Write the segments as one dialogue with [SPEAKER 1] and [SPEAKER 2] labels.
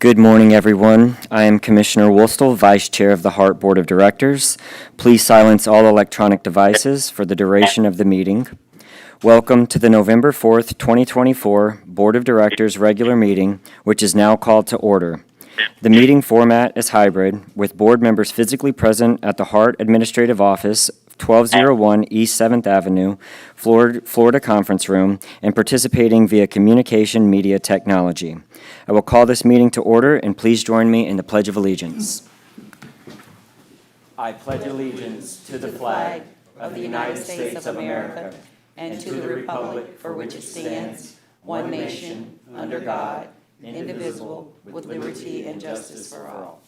[SPEAKER 1] Good morning, everyone. I am Commissioner Woolstel, Vice Chair of the HART Board of Directors. Please silence all electronic devices for the duration of the meeting. Welcome to the November 4th, 2024 Board of Directors regular meeting, which is now called to order. The meeting format is hybrid, with board members physically present at the HART Administrative Office, 1201 East 7th Avenue, Florida Conference Room, and participating via communication media technology. I will call this meeting to order, and please join me in the Pledge of Allegiance. I pledge allegiance to the flag of the United States of America and to the republic for which it stands, one nation, under God, indivisible, with liberty and justice for all.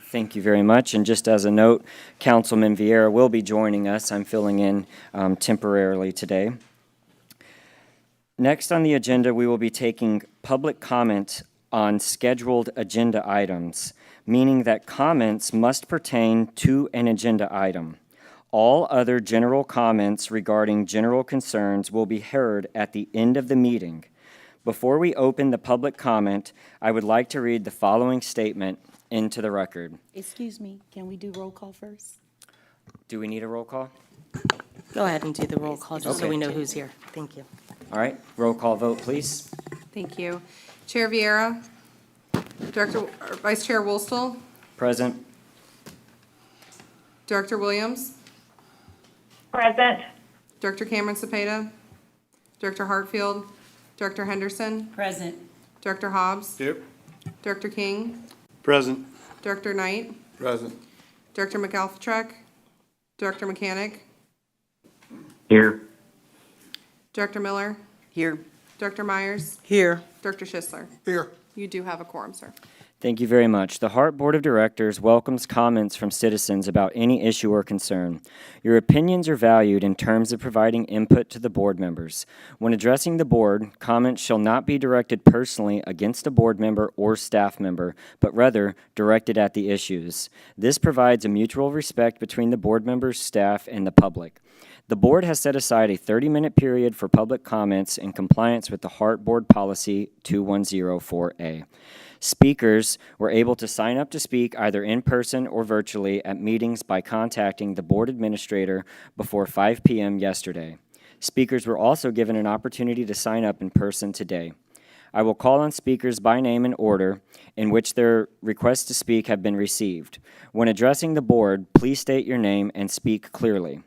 [SPEAKER 1] Thank you very much. And just as a note, Councilman Vieira will be joining us. I'm filling in temporarily today. Next on the agenda, we will be taking public comment on scheduled agenda items, meaning that comments must pertain to an agenda item. All other general comments regarding general concerns will be heard at the end of the meeting. Before we open the public comment, I would like to read the following statement into the record.
[SPEAKER 2] Excuse me, can we do roll call first?
[SPEAKER 1] Do we need a roll call?
[SPEAKER 2] Go ahead and do the roll call, just so we know who's here. Thank you.
[SPEAKER 1] All right, roll call vote, please.
[SPEAKER 3] Thank you. Chair Vieira, Vice Chair Woolstel,
[SPEAKER 1] Present.
[SPEAKER 3] Director Williams,
[SPEAKER 4] Present.
[SPEAKER 3] Director Cameron Cepeda, Director Hartfield, Director Henderson,
[SPEAKER 2] Present.
[SPEAKER 3] Director Hobbs,
[SPEAKER 5] Here.
[SPEAKER 3] Director King,
[SPEAKER 5] Present.
[SPEAKER 3] Director Knight,
[SPEAKER 5] Present.
[SPEAKER 3] Director McAlpatrick, Director Mechanic,
[SPEAKER 4] Here.
[SPEAKER 3] Director Miller,
[SPEAKER 2] Here.
[SPEAKER 3] Director Myers,
[SPEAKER 2] Here.
[SPEAKER 3] Director Schisler.
[SPEAKER 5] Here.
[SPEAKER 3] You do have a quorum, sir.
[SPEAKER 1] Thank you very much. The HART Board of Directors welcomes comments from citizens about any issue or concern. Your opinions are valued in terms of providing input to the board members. When addressing the board, comments shall not be directed personally against a board member or staff member, but rather directed at the issues. This provides a mutual respect between the board members, staff, and the public. The board has set aside a 30-minute period for public comments in compliance with the HART Board Policy 2104A. Speakers were able to sign up to speak either in person or virtually at meetings by contacting the board administrator before 5 p.m. yesterday. Speakers were also given an opportunity to sign up in person today. I will call on speakers by name in order in which their requests to speak have been received. When addressing the board, please state your name and speak clearly.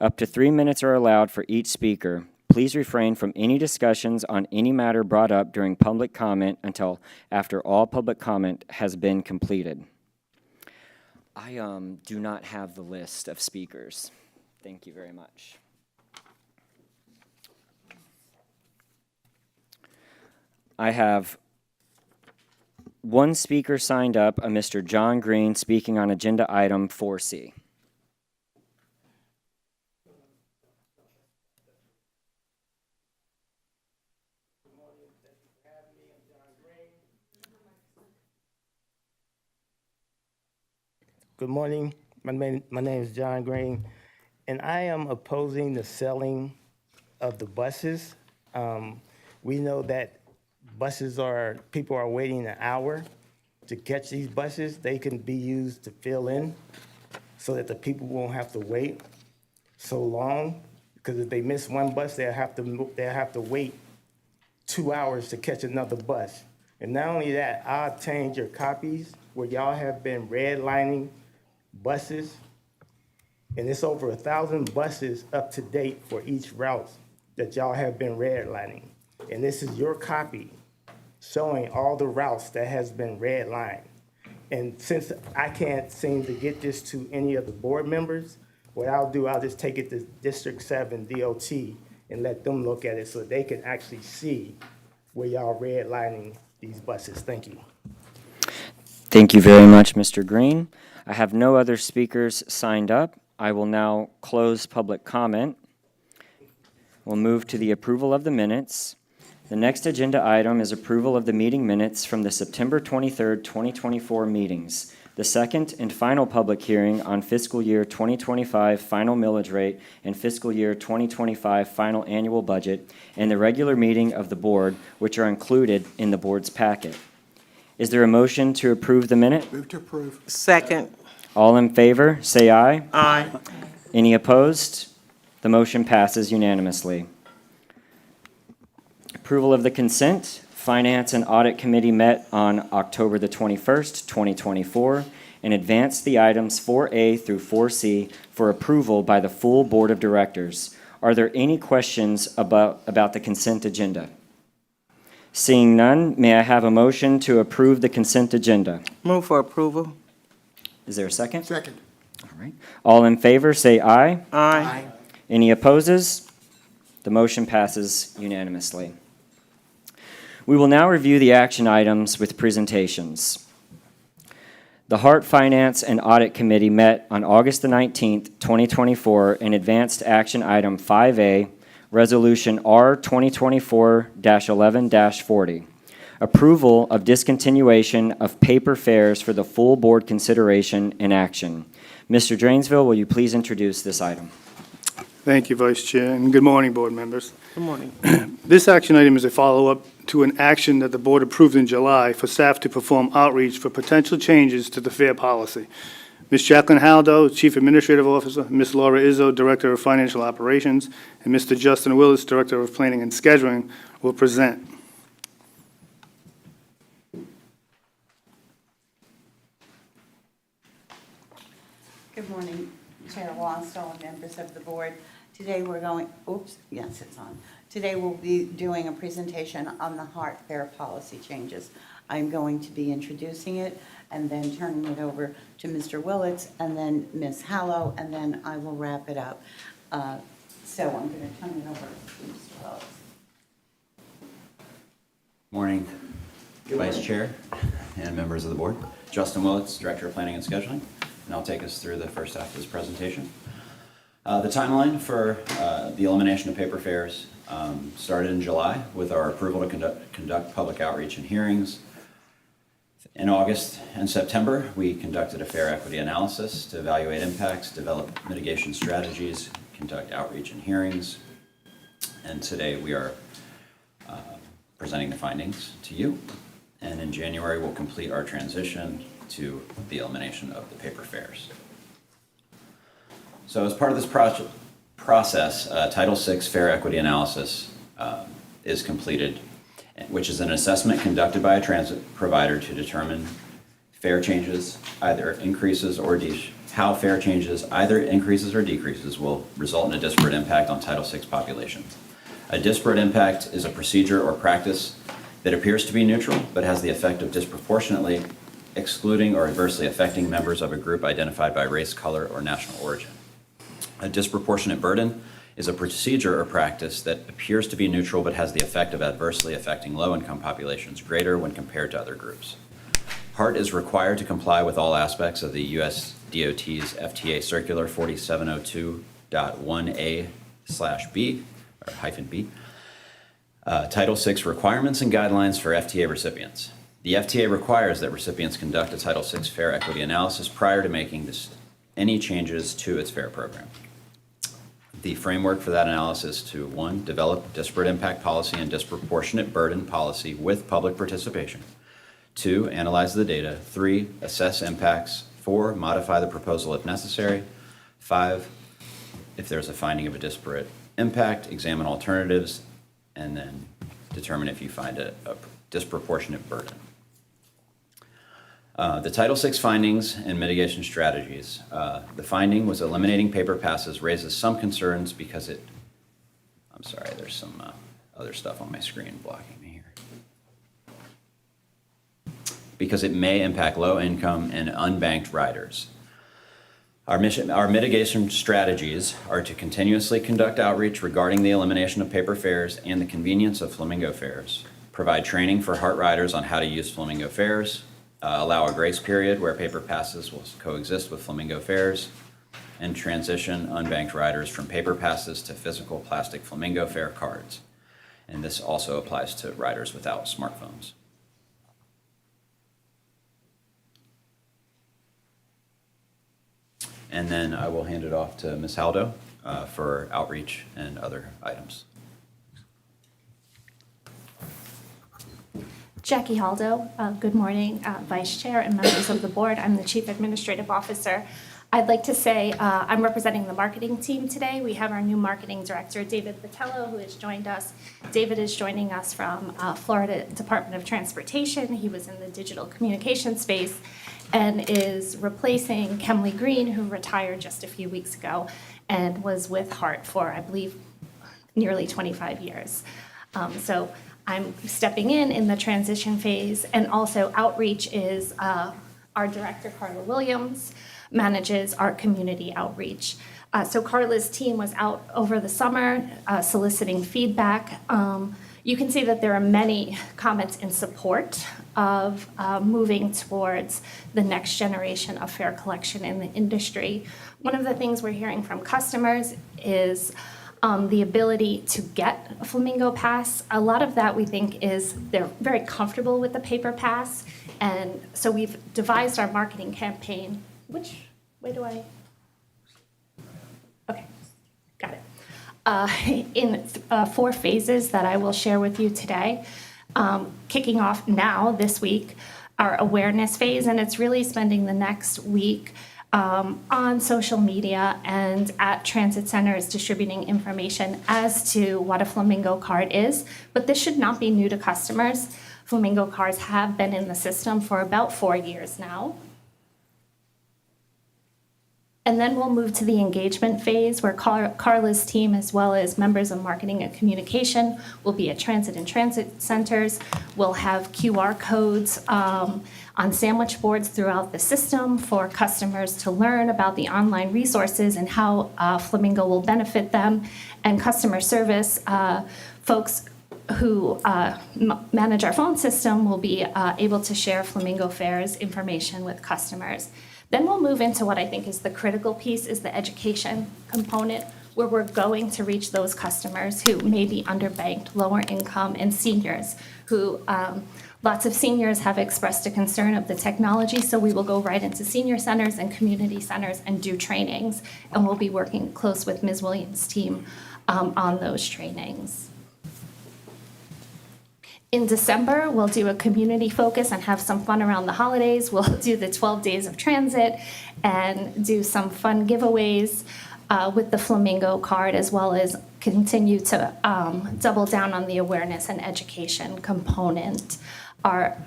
[SPEAKER 1] Up to 3 minutes are allowed for each speaker. Please refrain from any discussions on any matter brought up during public comment until after all public comment has been completed. I do not have the list of speakers. Thank you very much. I have one speaker signed up, a Mr. John Green, speaking on agenda item 4C.
[SPEAKER 6] Good morning. My name is John Green, and I am opposing the selling of the buses. We know that people are waiting an hour to catch these buses. They can be used to fill in so that the people won't have to wait so long, because if they miss one bus, they'll have to wait 2 hours to catch another bus. And not only that, I obtained your copies where y'all have been redlining buses, and it's over 1,000 buses up to date for each route that y'all have been redlining. And this is your copy showing all the routes that has been redlined. And since I can't seem to get this to any of the board members, what I'll do, I'll just take it to District 7 DOT and let them look at it so they can actually see where y'all redlining these buses. Thank you.
[SPEAKER 1] Thank you very much, Mr. Green. I have no other speakers signed up. I will now close public comment. We'll move to the approval of the minutes. The next agenda item is approval of the meeting minutes from the September 23rd, 2024 meetings. The second and final public hearing on fiscal year 2025 final millage rate and fiscal year 2025 final annual budget, and the regular meeting of the board, which are included in the board's packet. Is there a motion to approve the minute?
[SPEAKER 5] Move to approve.
[SPEAKER 7] Second.
[SPEAKER 1] All in favor, say aye.
[SPEAKER 7] Aye.
[SPEAKER 1] Any opposed? The motion passes unanimously. Approval of the consent. Finance and Audit Committee met on October the 21st, 2024, and advanced the items 4A through 4C for approval by the full Board of Directors. Are there any questions about the consent agenda? Seeing none, may I have a motion to approve the consent agenda?
[SPEAKER 7] Move for approval.
[SPEAKER 1] Is there a second?
[SPEAKER 5] Second.
[SPEAKER 1] All right. All in favor, say aye.
[SPEAKER 7] Aye.
[SPEAKER 1] Any opposes? The motion passes unanimously. We will now review the action items with presentations. The HART Finance and Audit Committee met on August the 19th, 2024, and advanced action item 5A, Resolution R 2024-11-40, approval of discontinuation of paper fares for the full board consideration and action. Mr. Drainsville, will you please introduce this item?
[SPEAKER 8] Thank you, Vice Chair, and good morning, board members.
[SPEAKER 7] Good morning.
[SPEAKER 8] This action item is a follow-up to an action that the board approved in July for staff to perform outreach for potential changes to the fare policy. Ms. Jacqueline Haldo, Chief Administrative Officer, Ms. Laura Izzo, Director of Financial Operations, and Mr. Justin Willis, Director of Planning and Scheduling, will present.
[SPEAKER 9] Good morning, Chair Wostall and members of the board. Today we're going, yes, it's on. Today we'll be doing a presentation on the HART fare policy changes. I'm going to be introducing it and then turning it over to Mr. Willits and then Ms. Hallow, and then I will wrap it up. So I'm going to turn it over to Mr. Willits.
[SPEAKER 10] Morning, Vice Chair and members of the board. Justin Willits, Director of Planning and Scheduling, and I'll take us through the first half of this presentation. The timeline for the elimination of paper fares started in July with our approval to conduct public outreach and hearings. In August and September, we conducted a fare equity analysis to evaluate impacts, develop mitigation strategies, conduct outreach and hearings, and today we are presenting the findings to you. And in January, we'll complete our transition to the elimination of the paper fares. So as part of this process, Title VI fare equity analysis is completed, which is an assessment conducted by a transit provider to determine fare changes, either increases or how fare changes, either increases or decreases, will result in a disparate impact on Title VI populations. A disparate impact is a procedure or practice that appears to be neutral, but has the effect of disproportionately excluding or adversely affecting members of a group identified by race, color, or national origin. A disproportionate burden is a procedure or practice that appears to be neutral but has the effect of adversely affecting low-income populations greater when compared to other groups. HART is required to comply with all aspects of the U.S. DOT's FTA Circular 4702.1A/B, or -B, Title VI requirements and guidelines for FTA recipients. The FTA requires that recipients conduct a Title VI fare equity analysis prior to making any changes to its fare program. The framework for that analysis to 1, develop disparate impact policy and disproportionate burden policy with public participation. 2, analyze the data. 3, assess impacts. 4, modify the proposal if necessary. 5, if there's a finding of a disparate impact, examine alternatives, and then determine if you find a disproportionate burden. The Title VI findings and mitigation strategies. The finding was eliminating paper passes raises some concerns because I'm sorry, there's some other stuff on my screen blocking me here. Because it may impact low-income and unbanked riders. Our mitigation strategies are to continuously conduct outreach regarding the elimination of paper fares and the convenience of Flamingo fares, provide training for HART riders on how to use Flamingo fares, allow a grace period where paper passes will coexist with Flamingo fares, and transition unbanked riders from paper passes to physical plastic Flamingo fare cards. And this also applies to riders without smartphones. And then I will hand it off to Ms. Haldo for outreach and other items.
[SPEAKER 5] Jackie Haldo, good morning, Vice Chair and members of the board. I'm the Chief Administrative Officer. I'd like to say I'm representing the marketing team today. We have our new marketing director, David Botello, who has joined us. David is joining us from Florida Department of Transportation. He was in the digital communication space and is replacing Kemley Green, who retired just a few weeks ago and was with HART for, I believe, nearly 25 years. So I'm stepping in the transition phase, and also outreach is our director, Carla Williams, manages our community outreach. So Carla's team was out over the summer soliciting feedback. You can see that there are many comments in support of moving towards the next generation of fare collection in the industry. One of the things we're hearing from customers is the ability to get a Flamingo Pass. A lot of that we think is they're very comfortable with the paper pass. And so we've devised our marketing campaign. Which way do I? Okay, got it. In 4 phases that I will share with you today. Kicking off now this week, our awareness phase, and it's really spending the next week on social media and at transit centers distributing information as to what a Flamingo card is. But this should not be new to customers. Flamingo cards have been in the system for about 4 years now. And then we'll move to the engagement phase, where Carla's team, as well as members of marketing and communication, will be at transit and transit centers. We'll have QR codes on sandwich boards throughout the system for customers to learn about the online resources and how Flamingo will benefit them. And customer service folks who manage our phone system will be able to share Flamingo fares information with customers. Then we'll move into what I think is the critical piece, is the education component, where we're going to reach those customers who may be underbanked, lower income, and seniors, who lots of seniors have expressed a concern of the technology, so we will go right into senior centers and community centers and do trainings, and we'll be working close with Ms. Williams' team on those trainings. In December, we'll do a community focus and have some fun around the holidays. We'll do the 12 days of transit and do some fun giveaways with the Flamingo card, as well as continue to double down on the awareness and education component. Our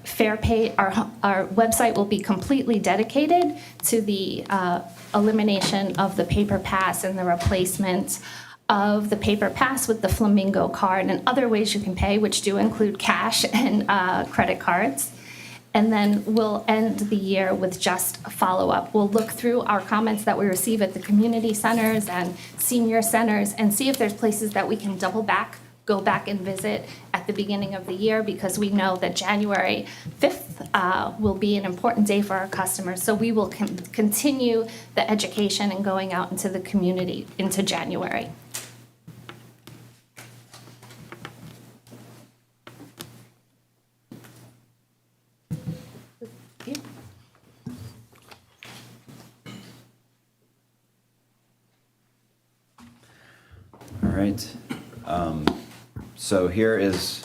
[SPEAKER 5] our website will be completely dedicated to the elimination of the paper pass and the replacement of the paper pass with the Flamingo card and other ways you can pay, which do include cash and credit cards. And then we'll end the year with just a follow-up. We'll look through our comments that we receive at the community centers and senior centers and see if there's places that we can go back and visit at the beginning of the year, because we know that January 5th will be an important day for our customers. So we will continue the education and going out into the community into January.
[SPEAKER 10] All right. So here is,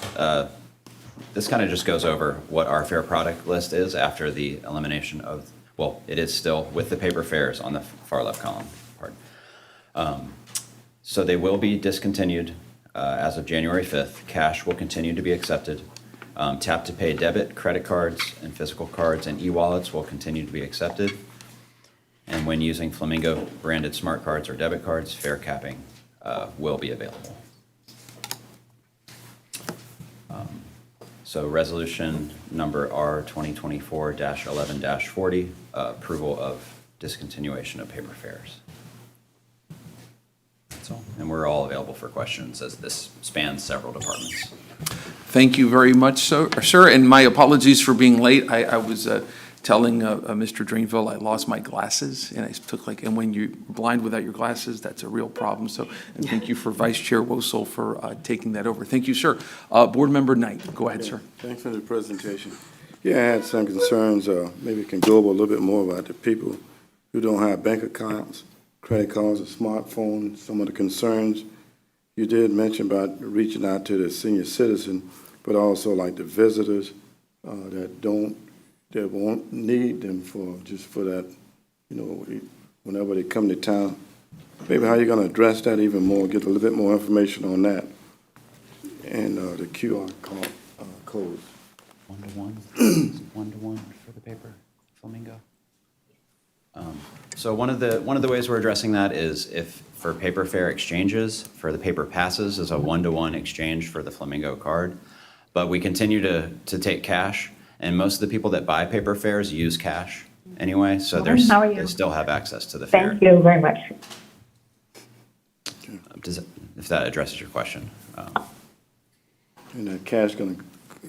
[SPEAKER 10] this kind of just goes over what our fare product list is after the elimination of, well, it is still with the paper fares on the far left column part. So they will be discontinued as of January 5th. Cash will continue to be accepted. Tap to pay debit, credit cards, and physical cards and e-wallets will continue to be accepted. And when using Flamingo branded smart cards or debit cards, fare capping will be available. So resolution number R 2024-11-40, approval of discontinuation of paper fares. That's all. And we're all available for questions, as this spans several departments.
[SPEAKER 7] Thank you very much, sir. And my apologies for being late. I was telling Mr. Drainville I lost my glasses, and I took and when you're blind without your glasses, that's a real problem. So, and thank you for Vice Chair Wosel for taking that over. Thank you, sir. Board Member Knight, go ahead, sir.
[SPEAKER 11] Thanks for the presentation. Yeah, I had some concerns, maybe we can go over a little bit more about the people who don't have bank accounts, credit cards, or smartphones, some of the concerns. You did mention about reaching out to the senior citizen, but also like the visitors that won't need them for that, whenever they come to town. Maybe how you're going to address that even more, get a little bit more information on that, and the QR codes.
[SPEAKER 10] One-to-one, one-to-one for the paper, Flamingo. So one of the ways we're addressing that is if for paper fare exchanges, for the paper passes is a one-to-one exchange for the Flamingo card. But we continue to take cash, and most of the people that buy paper fares use cash anyway, so
[SPEAKER 4] How are you?
[SPEAKER 10] they still have access to the fare.
[SPEAKER 4] Thank you very much.
[SPEAKER 10] If that addresses your question.
[SPEAKER 11] And that cash going to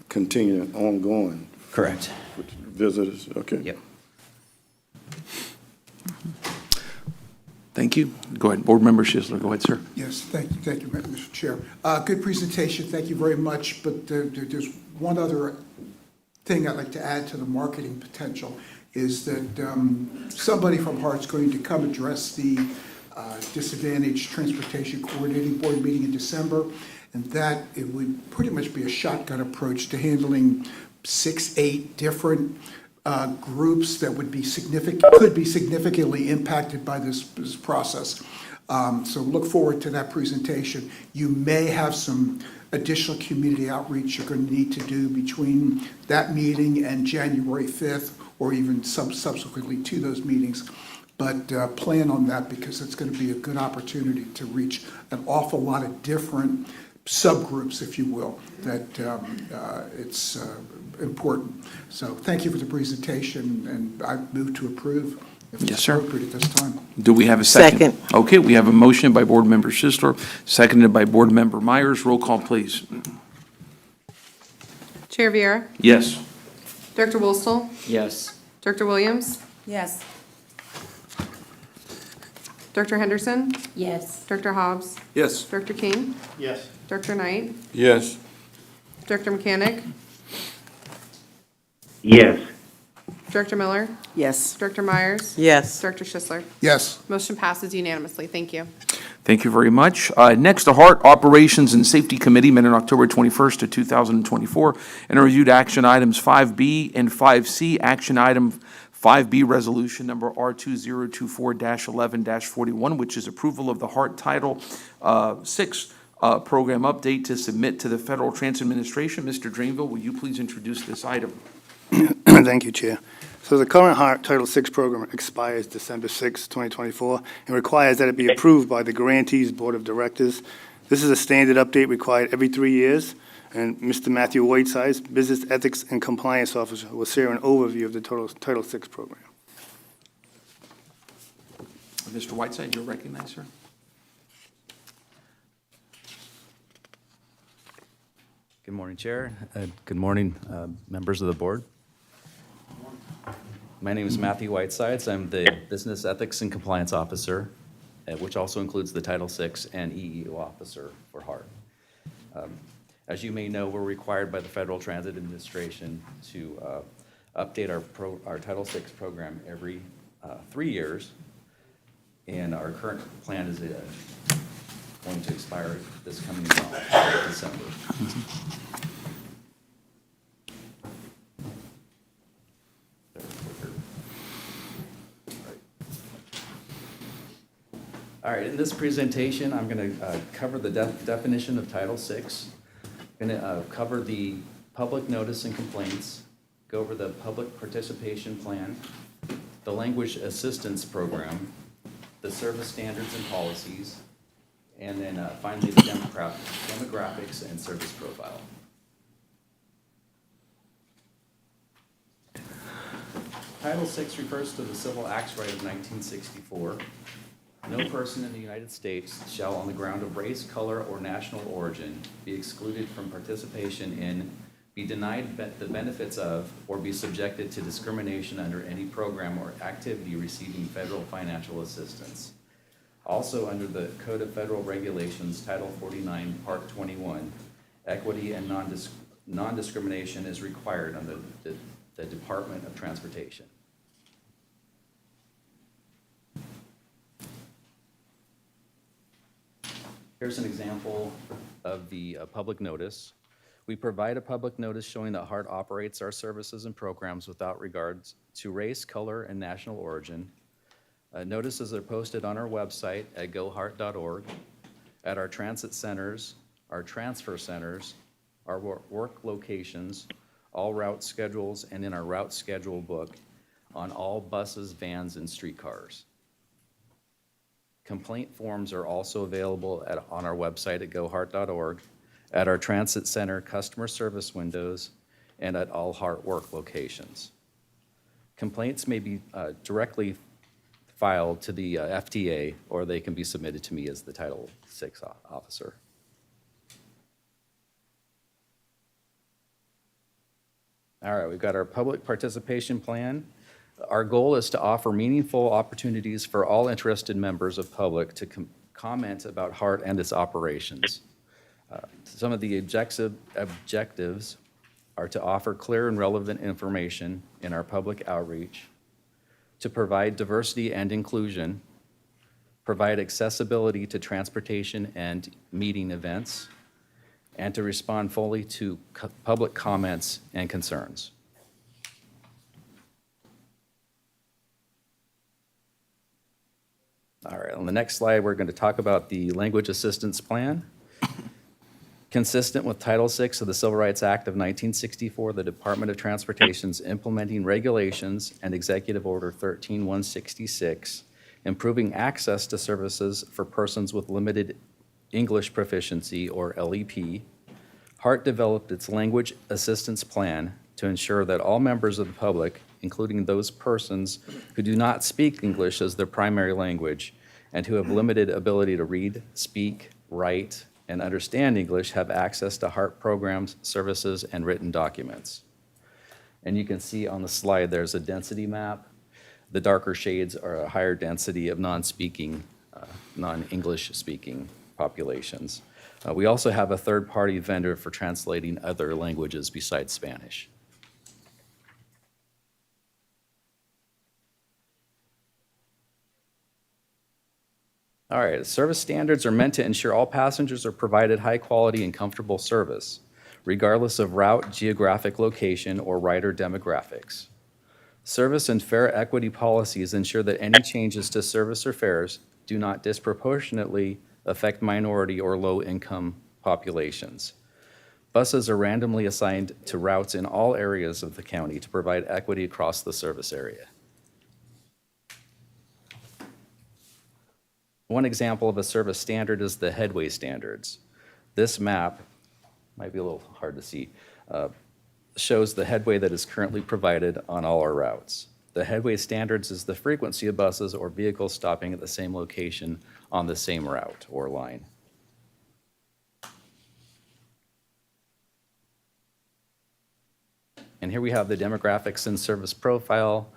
[SPEAKER 11] continue ongoing
[SPEAKER 10] Correct.
[SPEAKER 11] with visitors, okay?
[SPEAKER 10] Yep.
[SPEAKER 7] Thank you. Go ahead, Board Member Schisler. Go ahead, sir.
[SPEAKER 12] Yes, thank you, Mr. Chair. Good presentation, thank you very much, but there's one other thing I'd like to add to the marketing potential, is that somebody from HART's going to come address the Disadvantaged Transportation Coordinating Board meeting in December, and that it would pretty much be a shotgun approach to handling 6-8 different groups that could be significantly impacted by this process. So look forward to that presentation. You may have some additional community outreach you're going to need to do between that meeting and January 5th, or even subsequently to those meetings. But plan on that, because it's going to be a good opportunity to reach an awful lot of different subgroups, if you will, that it's important. So thank you for the presentation, and I move to approve if
[SPEAKER 7] Yes,
[SPEAKER 12] it's
[SPEAKER 7] sir.
[SPEAKER 12] appropriate at this time.
[SPEAKER 7] Do we have a second? Okay, we have a motion by Board Member Schisler, seconded by Board Member Myers. Roll call, please.
[SPEAKER 3] Chair Viera,
[SPEAKER 7] Yes.
[SPEAKER 3] Director Woolstle,
[SPEAKER 1] Yes.
[SPEAKER 3] Director Williams,
[SPEAKER 2] Yes.
[SPEAKER 3] Director Henderson,
[SPEAKER 2] Yes.
[SPEAKER 3] Director Hobbs,
[SPEAKER 11] Yes.
[SPEAKER 3] Director King,
[SPEAKER 8] Yes.
[SPEAKER 3] Director Knight,
[SPEAKER 11] Yes.
[SPEAKER 3] Director Mechanic,
[SPEAKER 4] Yes.
[SPEAKER 3] Director Miller,
[SPEAKER 2] Yes.
[SPEAKER 3] Director Myers,
[SPEAKER 2] Yes.
[SPEAKER 3] Director Schisler.
[SPEAKER 12] Yes.
[SPEAKER 3] Motion passes unanimously. Thank you.
[SPEAKER 7] Thank you very much. Next, the HART Operations and Safety Committee met on October 21st of 2024 and reviewed action items 5B and 5C. Action item 5B, resolution number R2024-11-41, which is approval of the HART Title VI program update to submit to the Federal Transit Administration. Mr. Drainville, will you please introduce this item?
[SPEAKER 8] Thank you, Chair. So the current HART Title VI program expires December 6, 2024, and requires that it be approved by the Grantees Board of Directors. This is a standard update required every 3 years, and Mr. Matthew Whitesides, Business Ethics and Compliance Officer, will share an overview of the Title VI program.
[SPEAKER 7] Mr. Whiteside, you're recognized, sir.
[SPEAKER 13] Good morning, Chair. Good morning, members of the board. My name is Matthew Whitesides. I'm the Business Ethics and Compliance Officer, which also includes the Title VI and EEO Officer for HART. As you may know, we're required by the Federal Transit Administration to update our Title VI program every 3 years, and our current plan is going to expire this coming month, December. All right, in this presentation, I'm going to cover the definition of Title VI. I'm going to cover the public notice and complaints, go over the public participation plan, the language assistance program, the service standards and policies, and then finally the demographics and service profile. Title VI refers to the Civil Acts Right of 1964. No person in the United States shall, on the ground of race, color, or national origin, be excluded from participation in, be denied the benefits of, or be subjected to discrimination under any program or activity receiving federal financial assistance. Also, under the Code of Federal Regulations, Title 49, Part 21, equity and non-discrimination is required under the Department of Transportation. Here's an example of the public notice. We provide a public notice showing that HART operates our services and programs without regards to race, color, and national origin. Notices are posted on our website at gohart.org, at our transit centers, our transfer centers, our work locations, all route schedules, and in our route schedule book on all buses, vans, and streetcars. Complaint forms are also available on our website at gohart.org, at our transit center customer service windows, and at all HART work locations. Complaints may be directly filed to the FTA, or they can be submitted to me as the Title VI officer. All right, we've got our public participation plan. Our goal is to offer meaningful opportunities for all interested members of public to comment about HART and its operations. Some of the objectives are to offer clear and relevant information in our public outreach, to provide diversity and inclusion, provide accessibility to transportation and meeting events, and to respond fully to public comments and concerns. All right, on the next slide, we're going to talk about the Language Assistance Plan. Consistent with Title VI of the Civil Rights Act of 1964, the Department of Transportation's implementing regulations and Executive Order 13166, improving access to services for persons with limited English proficiency, or LEP, HART developed its Language Assistance Plan to ensure that all members of the public, including those persons who do not speak English as their primary language and who have limited ability to read, speak, write, and understand English, have access to HART programs, services, and written documents. And you can see on the slide there's a density map. The darker shades are a higher density of non-speaking, non-English speaking populations. We also have a third-party vendor for translating other languages besides Spanish. All right, service standards are meant to ensure all passengers are provided high quality and comfortable service, regardless of route, geographic location, or rider demographics. Service and fare equity policies ensure that any changes to service or fares do not disproportionately affect minority or low-income populations. Buses are randomly assigned to routes in all areas of the county to provide equity across the service area. One example of a service standard is the headway standards. This map, might be a little hard to see, shows the headway that is currently provided on all our routes. The headway standards is the frequency of buses or vehicles stopping at the same location on the same route or line. And here we have the demographics and service profile.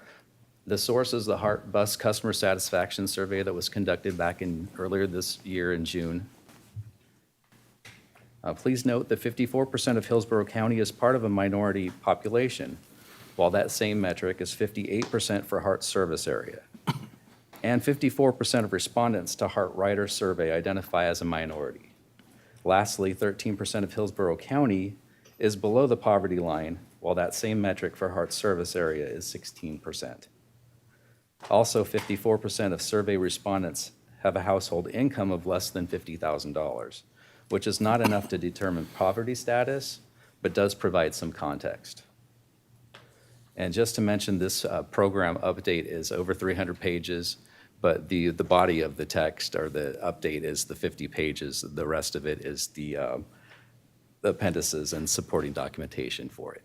[SPEAKER 13] The source is the HART Bus Customer Satisfaction Survey that was conducted back earlier this year in June. Please note that 54% of Hillsborough County is part of a minority population, while that same metric is 58% for HART service area. And 54% of respondents to HART Rider Survey identify as a minority. Lastly, 13% of Hillsborough County is below the poverty line, while that same metric for HART service area is 16%. Also, 54% of survey respondents have a household income of less than $50,000, which is not enough to determine poverty status, but does provide some context. And just to mention, this program update is over 300 pages, but the body of the text or the update is the 50 pages. The rest of it is the appendices and supporting documentation for it.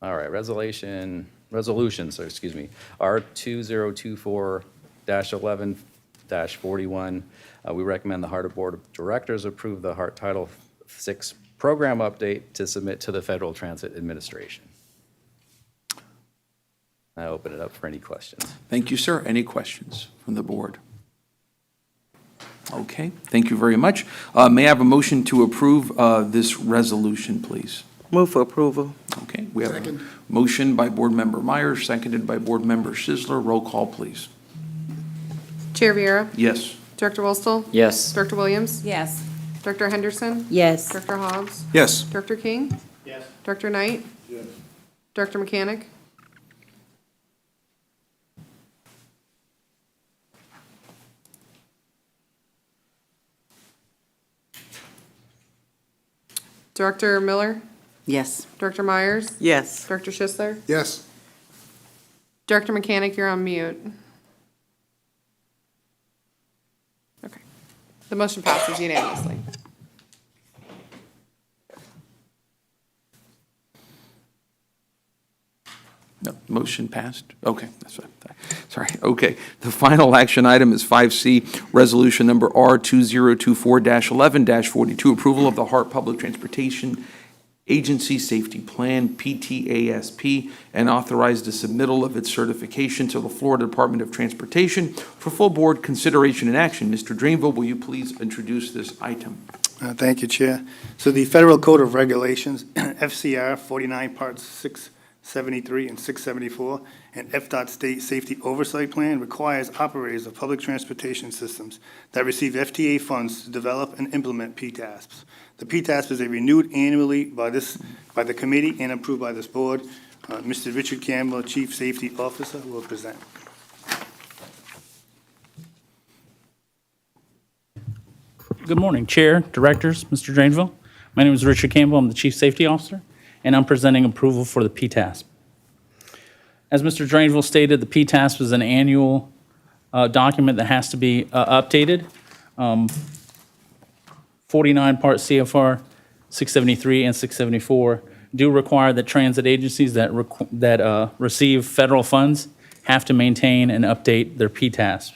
[SPEAKER 13] All right, resolution, R2024-11-41. We recommend the HART Board of Directors approve the HART Title VI program update to submit to the Federal Transit Administration. I open it up for any questions.
[SPEAKER 7] Thank you, sir. Any questions from the board? Okay, thank you very much. May I have a motion to approve this resolution, please?
[SPEAKER 14] Move for approval.
[SPEAKER 7] Okay, we have a motion by Board Member Myers, seconded by Board Member Schisler. Roll call, please.
[SPEAKER 3] Chair Viera?
[SPEAKER 7] Yes.
[SPEAKER 3] Director Wostel?
[SPEAKER 1] Yes.
[SPEAKER 3] Director Williams?
[SPEAKER 2] Yes.
[SPEAKER 3] Director Henderson?
[SPEAKER 2] Yes.
[SPEAKER 3] Director Hobbs?
[SPEAKER 8] Yes.
[SPEAKER 3] Director King?
[SPEAKER 8] Yes.
[SPEAKER 3] Director Knight?
[SPEAKER 11] Yes.
[SPEAKER 3] Director Mechanic? Director Miller?
[SPEAKER 2] Yes.
[SPEAKER 3] Director Myers?
[SPEAKER 2] Yes.
[SPEAKER 3] Director Schisler?
[SPEAKER 12] Yes.
[SPEAKER 3] Director Mechanic, you're on mute. Okay. The motion passes unanimously.
[SPEAKER 7] No, motion passed? Okay, that's fine. Sorry, okay. The final action item is 5C, Resolution Number R2024-11-42, approval of the HART Public Transportation Agency Safety Plan, PTASP, and authorize the submittal of its certification to the Florida Department of Transportation for full board consideration and action. Mr. Drainville, will you please introduce this item?
[SPEAKER 8] Thank you, Chair. So the Federal Code of Regulations, FCR 49 Parts 673 and 674, and FDOT State Safety Oversight Plan requires operators of public transportation systems that receive FTA funds to develop and implement PTASPs. The PTASP is renewed annually by the committee and approved by this board. Mr. Richard Campbell, Chief Safety Officer, will present.
[SPEAKER 14] Good morning, Chair, Directors, Mr. Drainville. My name is Richard Campbell. I'm the Chief Safety Officer, and I'm presenting approval for the PTASP. As Mr. Drainville stated, the PTASP is an annual document that has to be updated. 49 Part CFR 673 and 674 do require that transit agencies that receive federal funds have to maintain and update their PTASP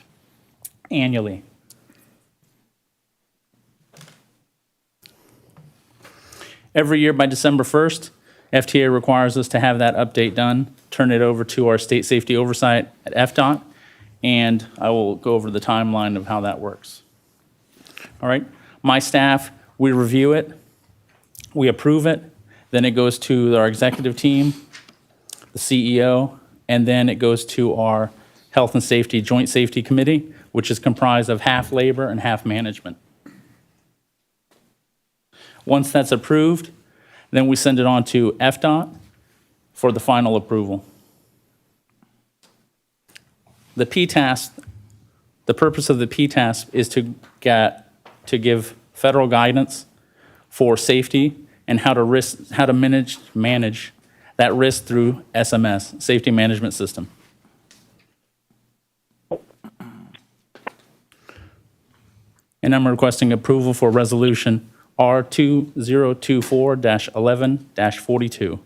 [SPEAKER 14] annually. Every year by December 1st, FTA requires us to have that update done, turn it over to our state safety oversight at FDOT, and I will go over the timeline of how that works. All right, my staff, we review it, we approve it, then it goes to our executive team, the CEO, and then it goes to our Health and Safety Joint Safety Committee, which is comprised of half labor and half management. Once that's approved, then we send it on to FDOT for the final approval. The PTASP, the purpose of the PTASP is to give federal guidance for safety and how to manage that risk through SMS, Safety Management System. And I'm requesting approval for resolution R2024-11-42.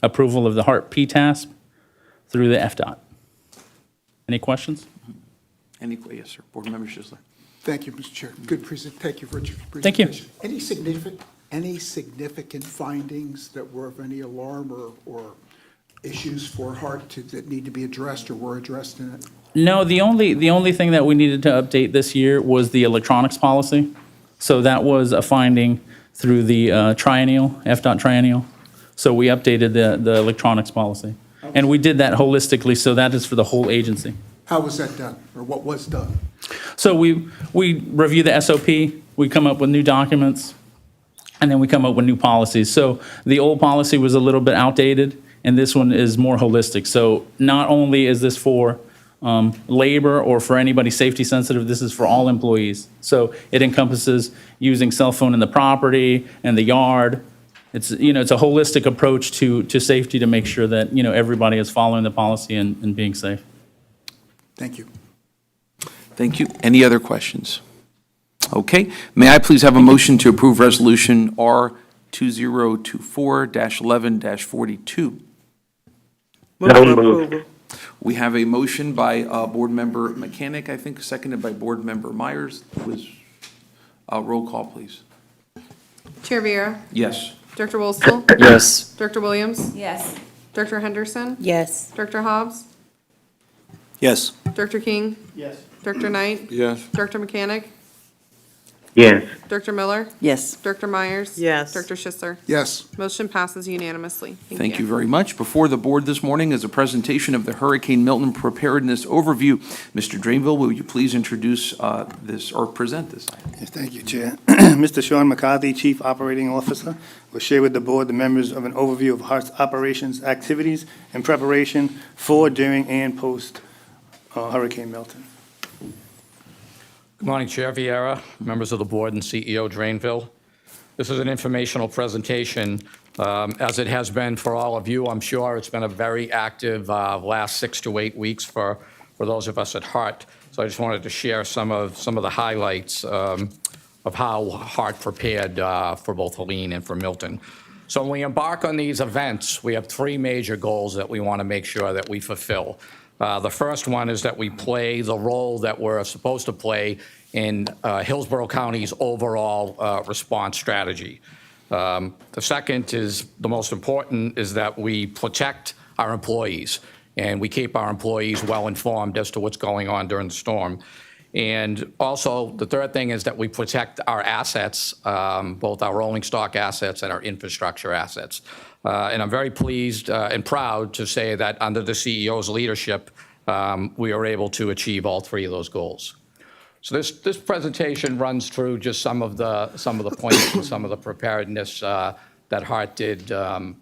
[SPEAKER 14] Approval of the HART PTASP through the FDOT. Any questions?
[SPEAKER 7] Yes, sir. Board Member Schisler.
[SPEAKER 12] Thank you, Mr. Chair. Good thank you for your
[SPEAKER 14] Thank you.
[SPEAKER 12] presentation. Any significant findings that were of any alarm or issues for HART that need to be addressed or were addressed in it?
[SPEAKER 14] No, the only thing that we needed to update this year was the electronics policy. So that was a finding through the triennial, FDOT triennial. So we updated the electronics policy. And we did that holistically, so that is for the whole agency.
[SPEAKER 12] How was that done, or what was done?
[SPEAKER 14] So we review the SOP, we come up with new documents, and then we come up with new policies. So the old policy was a little bit outdated, and this one is more holistic. So not only is this for labor or for anybody safety sensitive, this is for all employees. So it encompasses using cell phone in the property and the yard. It's a holistic approach to safety to make sure that everybody is following the policy and being safe.
[SPEAKER 12] Thank you.
[SPEAKER 7] Thank you. Any other questions? Okay. May I please have a motion to approve Resolution R2024-11-42? We have a motion by Board Member Mechanic, I think, seconded by Board Member Myers. Roll call, please.
[SPEAKER 3] Chair Viera?
[SPEAKER 7] Yes.
[SPEAKER 3] Director Wostel?
[SPEAKER 1] Yes.
[SPEAKER 3] Director Williams?
[SPEAKER 2] Yes.
[SPEAKER 3] Director Henderson?
[SPEAKER 2] Yes.
[SPEAKER 3] Director Hobbs?
[SPEAKER 8] Yes.
[SPEAKER 3] Director King?
[SPEAKER 8] Yes.
[SPEAKER 3] Director Knight?
[SPEAKER 11] Yes.
[SPEAKER 3] Director Mechanic?
[SPEAKER 4] Yes.
[SPEAKER 3] Director Miller?
[SPEAKER 2] Yes.
[SPEAKER 3] Director Myers?
[SPEAKER 2] Yes.
[SPEAKER 3] Director Schisser?
[SPEAKER 12] Yes.
[SPEAKER 3] Motion passes unanimously.
[SPEAKER 7] Thank you very much. Before the board this morning is a presentation of the Hurricane Milton Preparedness Overview. Mr. Drainville, will you please introduce this or present this item?
[SPEAKER 8] Yes, thank you, Chair. Mr. Sean McCarthy, Chief Operating Officer, will share with the board the members of an overview of HART's operations, activities, and preparation for, during, and post Hurricane Milton.
[SPEAKER 15] Good morning, Chair Vieira, members of the board, and CEO Drainville. This is an informational presentation, as it has been for all of you. I'm sure it's been a very active last 6 to 8 weeks for those of us at HART. So I just wanted to share some of the highlights of how HART prepared for both Helene and for Milton. So when we embark on these events, we have 3 major goals that we want to make sure that we fulfill. The first one is that we play the role that we're supposed to play in Hillsborough County's overall response strategy. The second is, the most important, is that we protect our employees and we keep our employees well informed as to what's going on during the storm. And also, the third thing is that we protect our assets, both our rolling stock assets and our infrastructure assets. And I'm very pleased and proud to say that under the CEO's leadership, we are able to achieve all 3 of those goals. So this presentation runs through just some of the points and some of the preparedness that HART did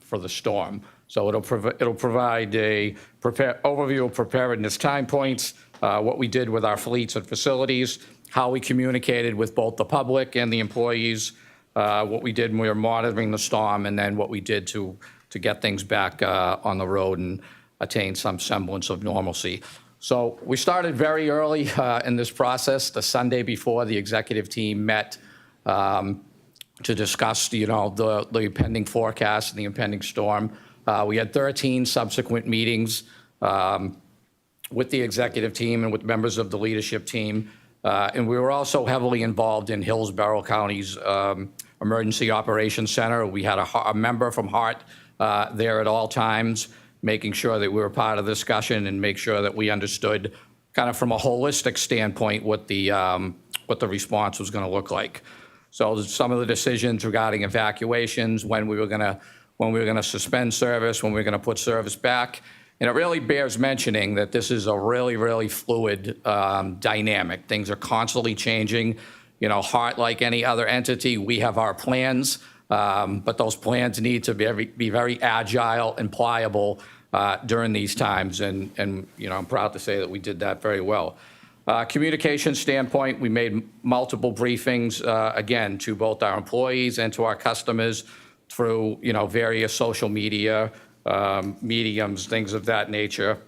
[SPEAKER 15] for the storm. So it'll provide a overview of preparedness time points, what we did with our fleets and facilities, how we communicated with both the public and the employees, what we did when we were monitoring the storm, and then what we did to get things back on the road and attain some semblance of normalcy. So we started very early in this process. The Sunday before, the executive team met to discuss, the impending forecast and the impending storm. We had 13 subsequent meetings with the executive team and with members of the leadership team. And we were also heavily involved in Hillsborough County's Emergency Operations Center. We had a member from HART there at all times, making sure that we were part of the discussion and make sure that we understood kind of from a holistic standpoint what the response was going to look like. So some of the decisions regarding evacuations, when we were going to suspend service, when we were going to put service back. And it really bears mentioning that this is a really, really fluid dynamic. Things are constantly changing. HART, like any other entity, we have our plans, but those plans need to be very agile and pliable during these times. And I'm proud to say that we did that very well. Communication standpoint, we made multiple briefings, again, to both our employees and to our customers through, various social media mediums, things of that nature,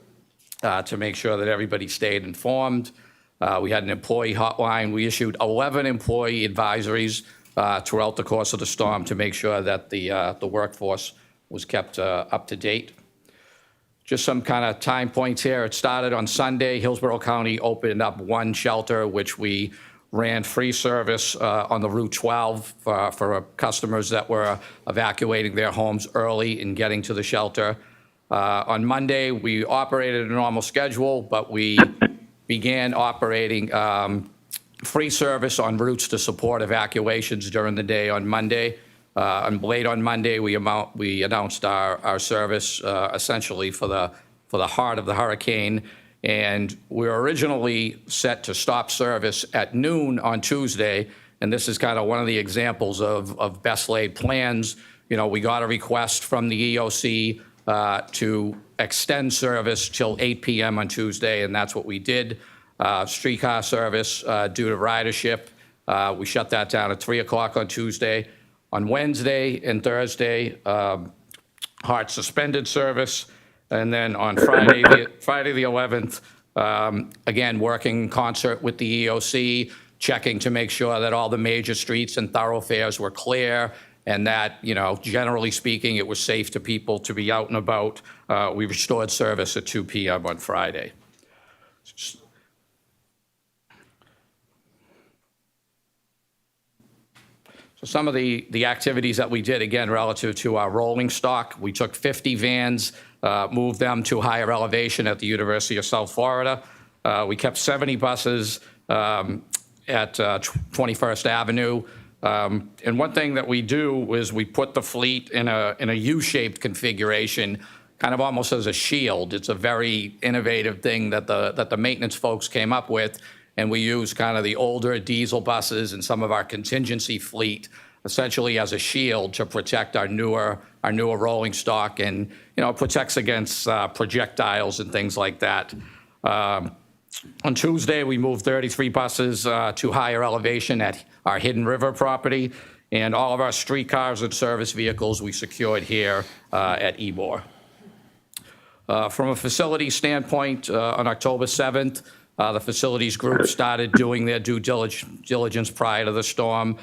[SPEAKER 15] to make sure that everybody stayed informed. We had an employee hotline. We issued 11 employee advisories throughout the course of the storm to make sure that the workforce was kept up to date. Just some kind of time points here. It started on Sunday. Hillsborough County opened up 1 shelter, which we ran free service on the Route 12 for customers that were evacuating their homes early and getting to the shelter. On Monday, we operated a normal schedule, but we began operating free service on routes to support evacuations during the day on Monday. Late on Monday, we announced our service essentially for the heart of the hurricane. And we were originally set to stop service at noon on Tuesday. And this is kind of one of the examples of best laid plans. We got a request from the EOC to extend service till 8 p.m. on Tuesday, and that's what we did. Streetcar service due to ridership, we shut that down at 3 o'clock on Tuesday. On Wednesday and Thursday, HART suspended service. And then on Friday the 11th, again, working in concert with the EOC, checking to make sure that all the major streets and thoroughfares were clear and that, generally speaking, it was safe to people to be out and about. We restored service at 2 p.m. on Friday. So some of the activities that we did, again, relative to our rolling stock, we took 50 vans, moved them to higher elevation at the University of South Florida. We kept 70 buses, at 21st Avenue. And one thing that we do is we put the fleet in a U-shaped configuration, kind of almost as a shield. It's a very innovative thing that the maintenance folks came up with, and we use kind of the older diesel buses and some of our contingency fleet essentially as a shield to protect our newer rolling stock, and it protects against projectiles and things like that. On Tuesday, we moved 33 buses to higher elevation at our Hidden River property, and all of our streetcars and service vehicles we secured here at Ybor. From a facility standpoint, on October 7th, the facilities group started doing their due diligence prior to the storm,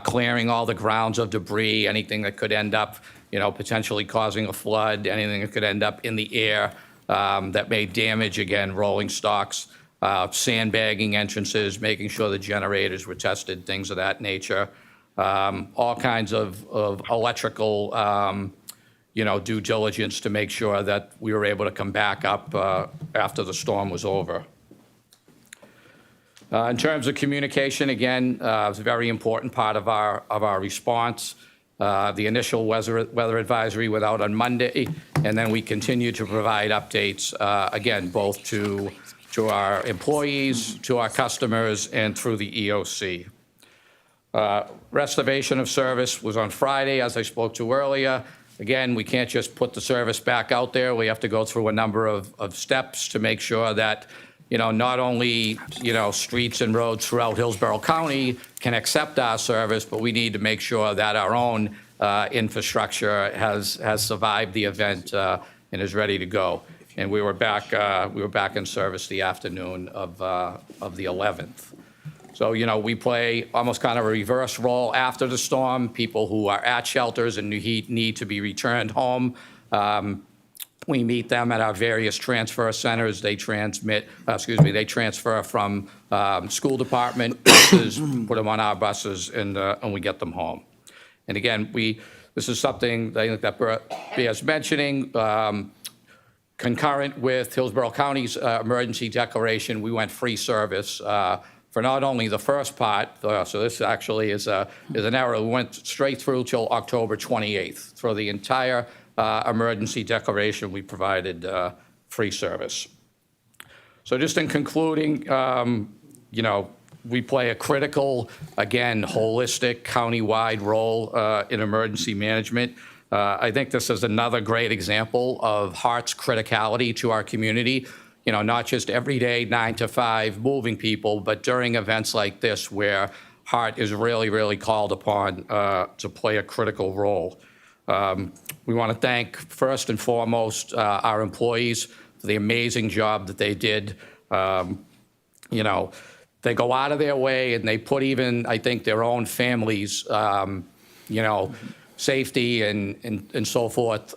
[SPEAKER 15] clearing all the grounds of debris, anything that could end up, potentially causing a flood, anything that could end up in the air that may damage, again, rolling stocks, sandbagging entrances, making sure the generators were tested, things of that nature, all kinds of electrical, due diligence to make sure that we were able to come back up after the storm was over. In terms of communication, again, it's a very important part of our response. The initial weather advisory went out on Monday, and then we continue to provide updates, again, both to our employees, to our customers, and through the EOC. Restoration of service was on Friday, as I spoke to earlier. Again, we can't just put the service back out there. We have to go through a number of steps to make sure that not only, streets and roads throughout Hillsborough County can accept our service, but we need to make sure that our own infrastructure has survived the event and is ready to go. And we were back in service the afternoon of the 11th. So, we play almost kind of a reverse role after the storm. People who are at shelters and need to be returned home, we meet them at our various transfer centers. They transfer from school department buses, put them on our buses, and we get them home. And again, this is something that bears mentioning. Concurrent with Hillsborough County's emergency declaration, we went free service for not only the first part, so this actually is an error. We went straight through till October 28th. For the entire emergency declaration, we provided free service. So just in concluding, we play a critical, again, holistic, countywide role in emergency management. I think this is another great example of HART's criticality to our community. Not just every day, 9 to 5, moving people, but during events like this where HART is really, really called upon to play a critical role. We want to thank, first and foremost, our employees for the amazing job that they did. They go out of their way and they put even, I think, their own families, safety and so forth,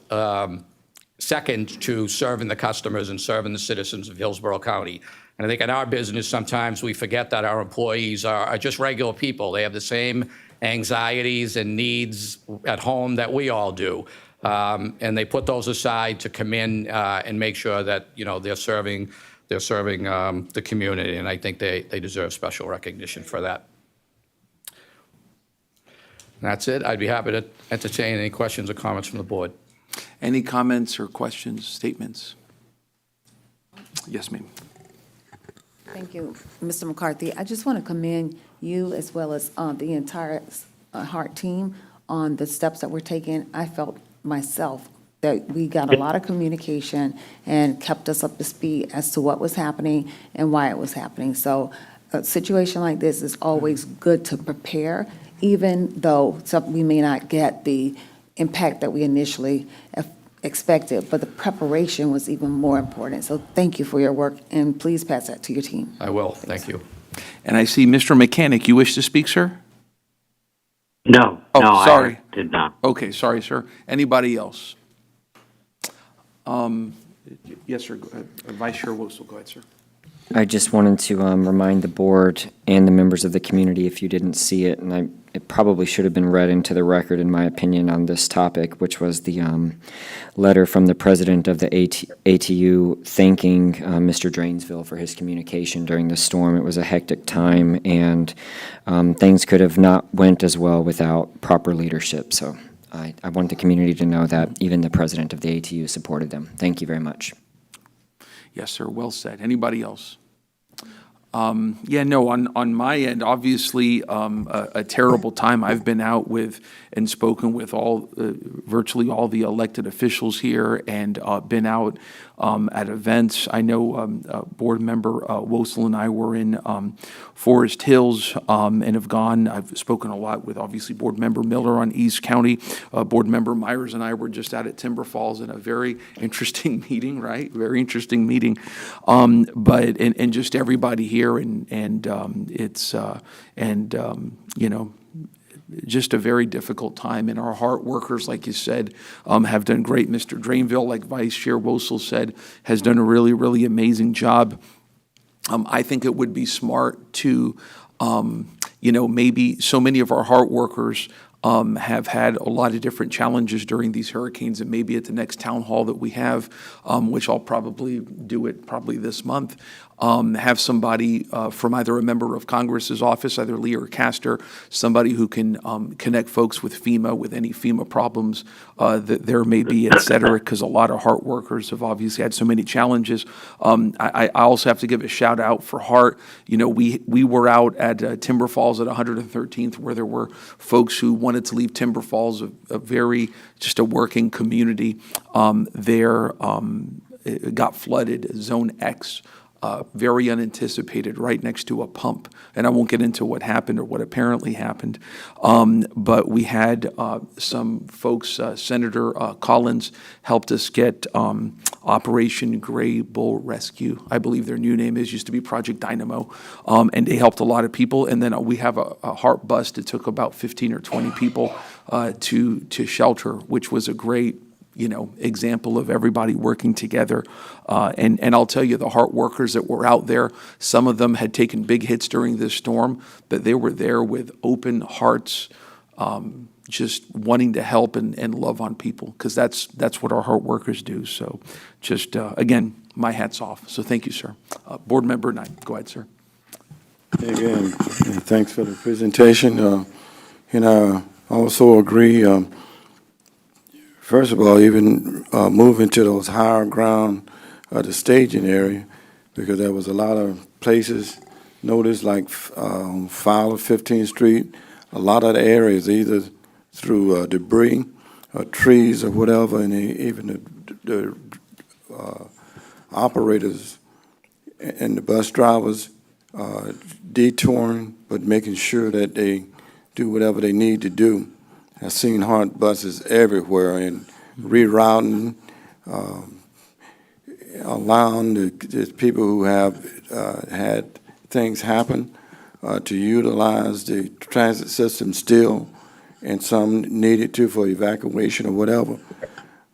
[SPEAKER 15] second to serving the customers and serving the citizens of Hillsborough County. And I think in our business, sometimes we forget that our employees are just regular people. They have the same anxieties and needs at home that we all do. And they put those aside to come in and make sure that, they're serving the community. And I think they deserve special recognition for that. That's it. I'd be happy to entertain any questions or comments from the board.
[SPEAKER 7] Any comments or questions, statements? Yes, ma'am.
[SPEAKER 16] Thank you, Mr. McCarthy. I just want to commend you as well as the entire HART team on the steps that were taken. I felt myself that we got a lot of communication and kept us up to speed as to what was happening and why it was happening. So a situation like this is always good to prepare, even though we may not get the impact that we initially expected, but the preparation was even more important. So thank you for your work, and please pass that to your team.
[SPEAKER 15] I will. Thank you.
[SPEAKER 7] And I see Mr. Mechanic. You wish to speak, sir?
[SPEAKER 4] No,
[SPEAKER 7] Oh,
[SPEAKER 4] no,
[SPEAKER 7] sorry.
[SPEAKER 4] I did not.
[SPEAKER 7] Okay, sorry, sir. Anybody else? Yes, sir. Vice Chair Wostel, go ahead, sir.
[SPEAKER 1] I just wanted to remind the board and the members of the community, if you didn't see it, and it probably should have been read into the record, in my opinion, on this topic, which was the letter from the president of the ATU thanking Mr. Drainsville for his communication during the storm. It was a hectic time, and things could have not went as well without proper leadership. So I want the community to know that even the president of the ATU supported them. Thank you very much.
[SPEAKER 7] Yes, sir, well said. Anybody else? Yeah, no, on my end, obviously, a terrible time. I've been out with and spoken with virtually all the elected officials here, and been out at events. I know board member Wosel and I were in Forest Hills and have gone. I've spoken a lot with, obviously, board member Miller on East County. Board member Myers and I were just out at Timber Falls in a very interesting meeting, right? Very interesting meeting. But just everybody here, and it's you know, just a very difficult time. And our HART workers, like you said, have done great. Mr. Drainville, like Vice Chair Wosel said, has done a really, really amazing job. I think it would be smart to, you know, maybe so many of our HART workers have had a lot of different challenges during these hurricanes, and maybe at the next town hall that we have, which I'll probably do it this month, have somebody from either a member of Congress's office, either Lee or Castor, somebody who can connect folks with FEMA, with any FEMA problems that there may be, et cetera, because a lot of HART workers have obviously had so many challenges. I also have to give a shout out for HART. You know, we were out at Timber Falls at 113th, where there were folks who wanted to leave Timber Falls, just a working community. It got flooded, Zone X, very unanticipated, right next to a pump. And I won't get into what happened or what apparently happened. But we had some folks, Senator Collins helped us get Operation Gray Bull Rescue. I believe their new name used to be Project Dynamo. And they helped a lot of people. And then we have a HART bus that took about 15 or 20 people to shelter, which was a great, you know, example of everybody working together. And I'll tell you, the HART workers that were out there, some of them had taken big hits during this storm, but they were there with open hearts, just wanting to help and love on people, because that's what our HART workers do. So just, again, my hat's off. So thank you, sir. Board Member Knight, go ahead, sir.
[SPEAKER 11] Again, thanks for the presentation. And I also agree, first of all, even moving to those higher ground, the staging area, because there was a lot of places, noticed like Fowler, 15th Street, a lot of the areas, either through debris or trees or whatever, and even the operators and the bus drivers detouring, but making sure that they do whatever they need to do. I've seen HART buses everywhere and rerouting, allowing the people who have had things happen to utilize the transit system still, and some needed to for evacuation or whatever.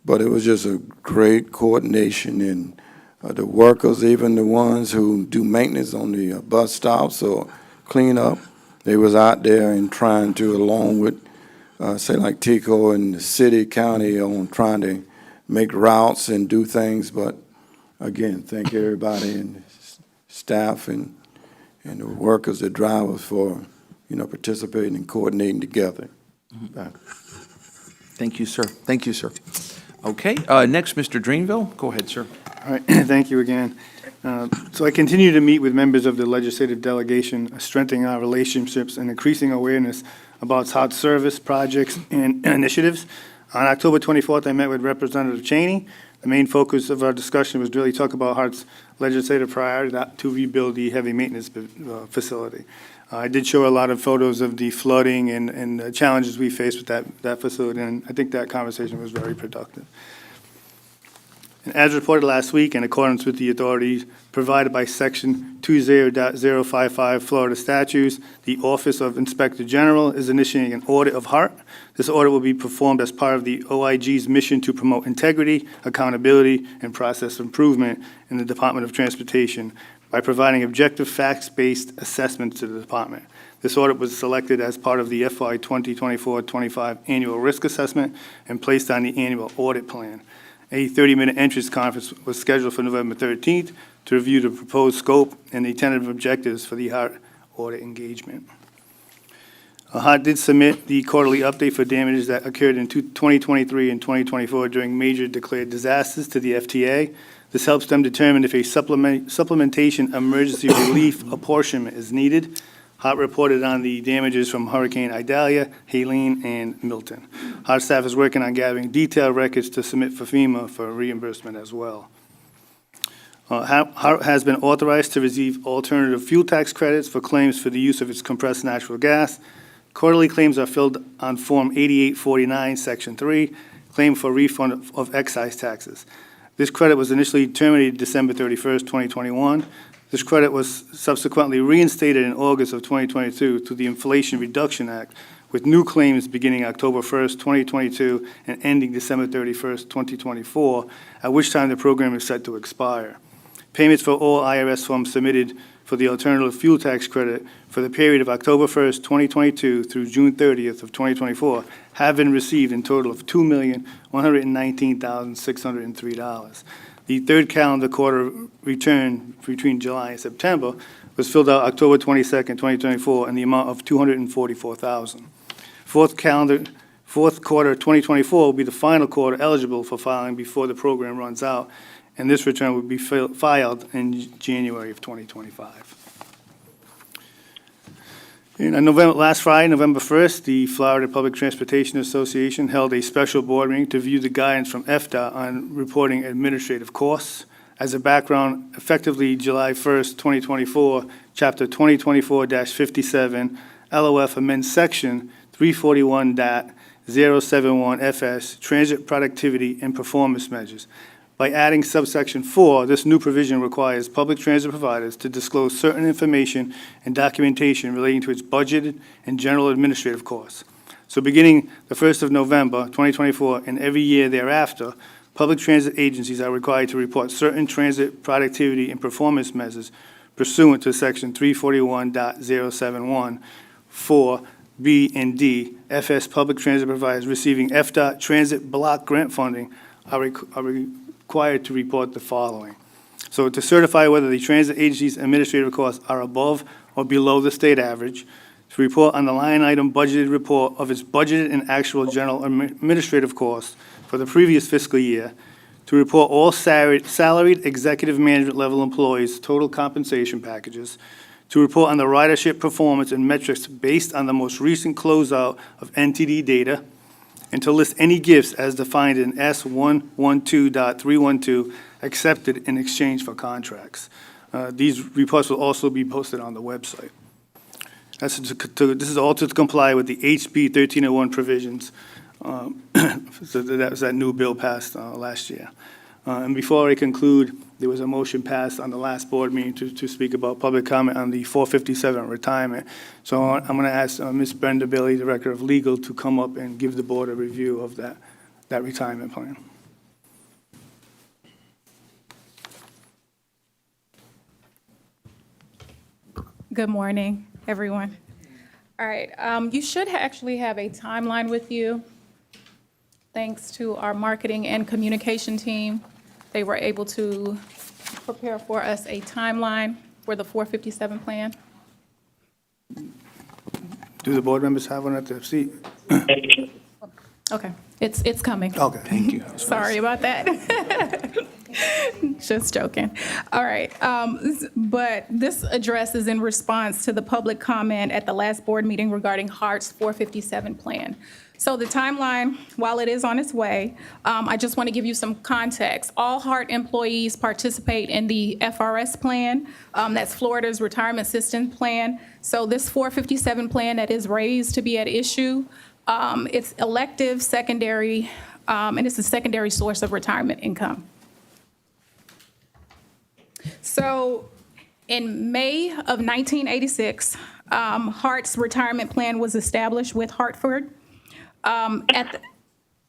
[SPEAKER 11] But it was just a great coordination, and the workers, even the ones who do maintenance on the bus stops or clean up, they was out there and trying to, along with say like Tico and the city, county, on trying to make routes and do things. But again, thank everybody and the staff and the workers, the drivers, for, you know, participating and coordinating together.
[SPEAKER 7] Thank you, sir. Thank you, sir. Okay, next, Mr. Drainville. Go ahead, sir.
[SPEAKER 8] All right, thank you again. So I continue to meet with members of the legislative delegation, strengthening our relationships and increasing awareness about HART service, projects, and initiatives. On October 24th, I met with Representative Cheney. The main focus of our discussion was really talk about HART's legislative priority to rebuild the heavy maintenance facility. I did show a lot of photos of the flooding and the challenges we faced with that facility, and I think that conversation was very productive. And as reported last week, in accordance with the authorities provided by Section 20.055 Florida statutes, the Office of Inspector General is initiating an audit of HART. This audit will be performed as part of the OIG's mission to promote integrity, accountability, and process improvement in the Department of Transportation. by providing objective, facts-based assessments to the department. This audit was selected as part of the FY 2024-25 annual risk assessment and placed on the annual audit plan. A 30-minute entrance conference was scheduled for November 13th to review the proposed scope and the tentative objectives for the HART audit engagement. HART did submit the quarterly update for damages that occurred in 2023 and 2024 during major declared disasters to the FTA. This helps them determine if a supplementation emergency relief apportionment is needed. HART reported on the damages from Hurricane Idalia, Helene, and Milton. HART staff is working on gathering detailed records to submit for FEMA for reimbursement as well. HART has been authorized to receive alternative fuel tax credits for claims for the use of its compressed natural gas. Quarterly claims are filled on Form 8849, Section 3, claim for refund of excise taxes. This credit was initially terminated December 31st, 2021. This credit was subsequently reinstated in August of 2022 through the Inflation Reduction Act, with new claims beginning October 1st, 2022 and ending December 31st, 2024, at which time the program is set to expire. Payments for all IRS forms submitted for the alternative fuel tax credit for the period of October 1st, 2022 through June 30th of 2024 have been received in total of $2,119,603. The third calendar quarter return between July and September was filled out October 22nd, 2024 in the amount of $244,000. Fourth quarter 2024 will be the final quarter eligible for filing before the program runs out, and this return will be filed in January of 2025. Last Friday, November 1st, the Florida Public Transportation Association held a special board meeting to review the guidance from FDOT on reporting administrative costs. As a background, effectively July 1st, 2024, Chapter 2024-57, LOF amends Section 341.071 FS, Transit Productivity and Performance Measures. By adding subsection 4, this new provision requires public transit providers to disclose certain information and documentation relating to its budgeted and general administrative costs. So beginning the 1st of November, 2024, and every year thereafter, public transit agencies are required to report certain transit productivity and performance measures pursuant to section 341.071, 4, B, and D. FS public transit providers receiving FDOT transit block grant funding are required to report the following. So to certify whether the transit agency's administrative costs are above or below the state average, to report on the line item budgeted report of its budgeted and actual general administrative costs for the previous fiscal year, to report all salaried executive management level employees' total compensation packages, to report on the ridership performance and metrics based on the most recent closeout of NTD data, and to list any gifts as defined in S112.312 accepted in exchange for contracts. These reports will also be posted on the website. This is all to comply with the HB 1301 provisions. So that was that new bill passed last year. And before I conclude, there was a motion passed on the last board meeting to speak about public comment on the 457 retirement. So I'm going to ask Ms. Brenda Bailey, Director of Legal, to come up and give the board a review of that retirement plan.
[SPEAKER 17] Good morning, everyone. All right, you should actually have a timeline with you. Thanks to our marketing and communication team, they were able to prepare for us a timeline for the 457 plan.
[SPEAKER 8] Do the board members have one at their seat?
[SPEAKER 17] Okay, it's coming.
[SPEAKER 8] Okay, thank you.
[SPEAKER 17] Sorry about that. Just joking. All right, but this address is in response to the public comment at the last board meeting regarding HART's 457 plan. So the timeline, while it is on its way, I just want to give you some context. All HART employees participate in the FRS plan. That's Florida's retirement system plan. So this 457 plan that is raised to be at issue, it's elective, secondary, and it's a secondary source of retirement income. So in May of 1986, HART's retirement plan was established with Hartford. At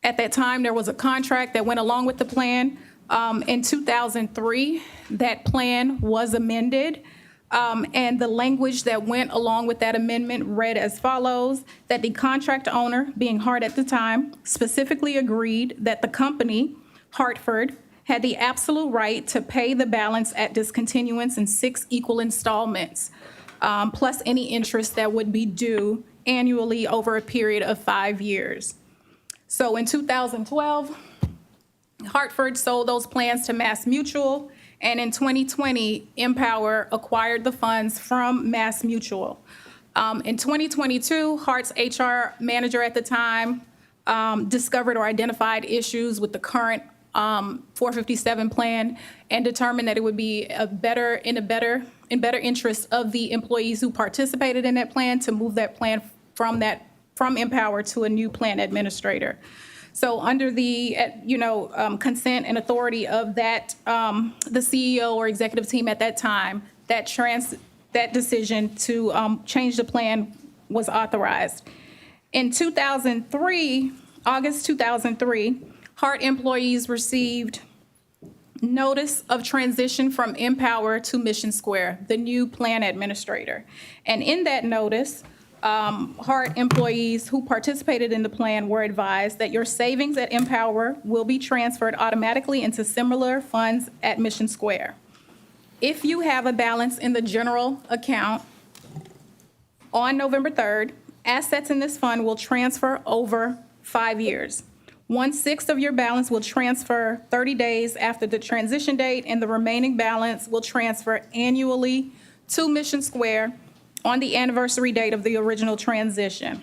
[SPEAKER 17] that time, there was a contract that went along with the plan. In 2003, that plan was amended, and the language that went along with that amendment read as follows, that the contract owner, being HART at the time, specifically agreed that the company, Hartford, had the absolute right to pay the balance at discontinuance in 6 equal installments, plus any interest that would be due annually over a period of 5 years. So in 2012, Hartford sold those plans to Mass Mutual, and in 2020, Empower acquired the funds from Mass Mutual. In 2022, Hart's HR manager at the time discovered or identified issues with the current 457 plan and determined that it would be in better interest of the employees who participated in that plan to move that plan from Empower to a new plan administrator. So under the consent and authority of that the CEO or executive team at that time, that decision to change the plan was authorized. In 2003, August 2003, HART employees received notice of transition from Empower to Mission Square, the new plan administrator. And in that notice, HART employees who participated in the plan were advised that your savings at Empower will be transferred automatically into similar funds at Mission Square. If you have a balance in the general account on November 3rd, assets in this fund will transfer over 5 years. 1/6 of your balance will transfer 30 days after the transition date, and the remaining balance will transfer annually to Mission Square on the anniversary date of the original transition.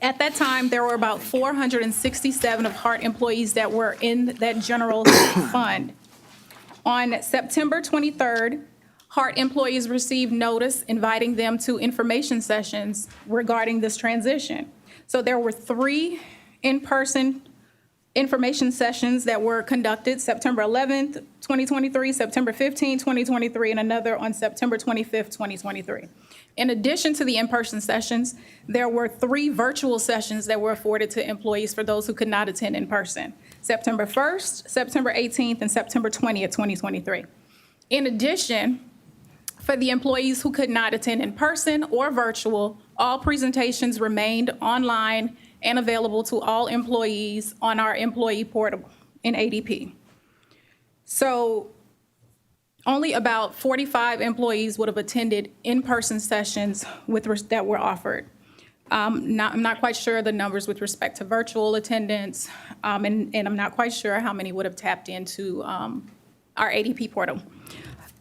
[SPEAKER 17] At that time, there were about 467 of HART employees that were in that general fund. On September 23rd, HART employees received notice inviting them to information sessions regarding this transition. So there were 3 in-person information sessions that were conducted, September 11th, 2023, September 15th, 2023, and another on September 25th, 2023. In addition to the in-person sessions, there were 3 virtual sessions that were afforded to employees for those who could not attend in person, September 1st, September 18th, and September 20th, 2023. In addition, for the employees who could not attend in person or virtual, all presentations remained online and available to all employees on our employee portal in ADP. So only about 45 employees would have attended in-person sessions that were offered. I'm not quite sure the numbers with respect to virtual attendance, and I'm not quite sure how many would have tapped into our ADP portal.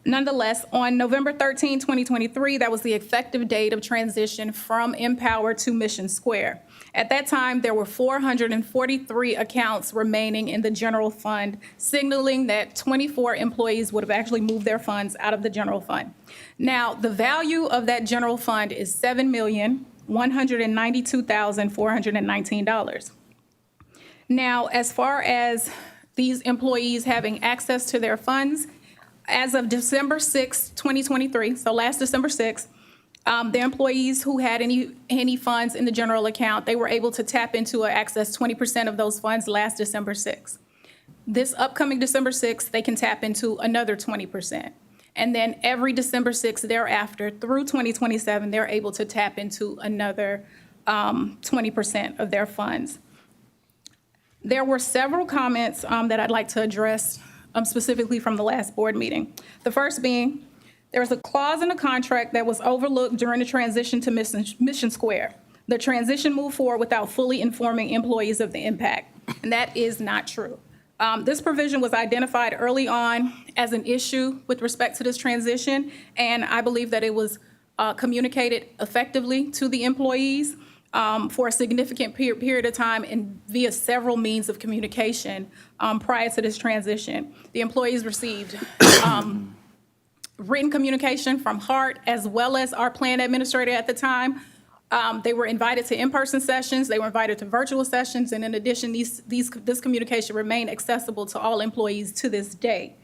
[SPEAKER 17] Nonetheless, on November 13, 2023, that was the effective date of transition from Empower to Mission Square. At that time, there were 443 accounts remaining in the general fund, signaling that 24 employees would have actually moved their funds out of the general fund. Now, the value of that general fund is $7,192,419. Now, as far as these employees having access to their funds, as of December 6, 2023, so last December 6, the employees who had any funds in the general account, they were able to tap into or access 20% of those funds last December 6. This upcoming December 6, they can tap into another 20%. And then every December 6 thereafter through 2027, they're able to tap into another 20% of their funds. There were several comments that I'd like to address specifically from the last board meeting. The first being, there was a clause in the contract that was overlooked during the transition to Mission Square. The transition moved forward without fully informing employees of the impact, and that is not true. This provision was identified early on as an issue with respect to this transition, and I believe that it was communicated effectively to the employees for a significant period of time and via several means of communication prior to this transition. The employees received written communication from HART as well as our plan administrator at the time. They were invited to in-person sessions, they were invited to virtual sessions, and in addition, this communication remained accessible to all employees to this day.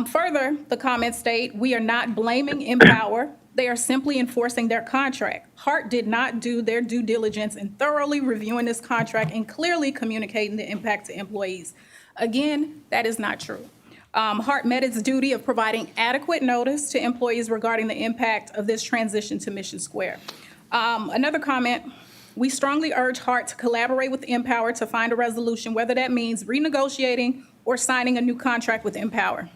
[SPEAKER 17] Further, the comments state, we are not blaming Empower. They are simply enforcing their contract. HART did not do their due diligence in thoroughly reviewing this contract and clearly communicating the impact to employees. Again, that is not true. HART met its duty of providing adequate notice to employees regarding the impact of this transition to Mission Square. Another comment, we strongly urge HART to collaborate with Empower to find a resolution, whether that means renegotiating or signing a new contract with Empower.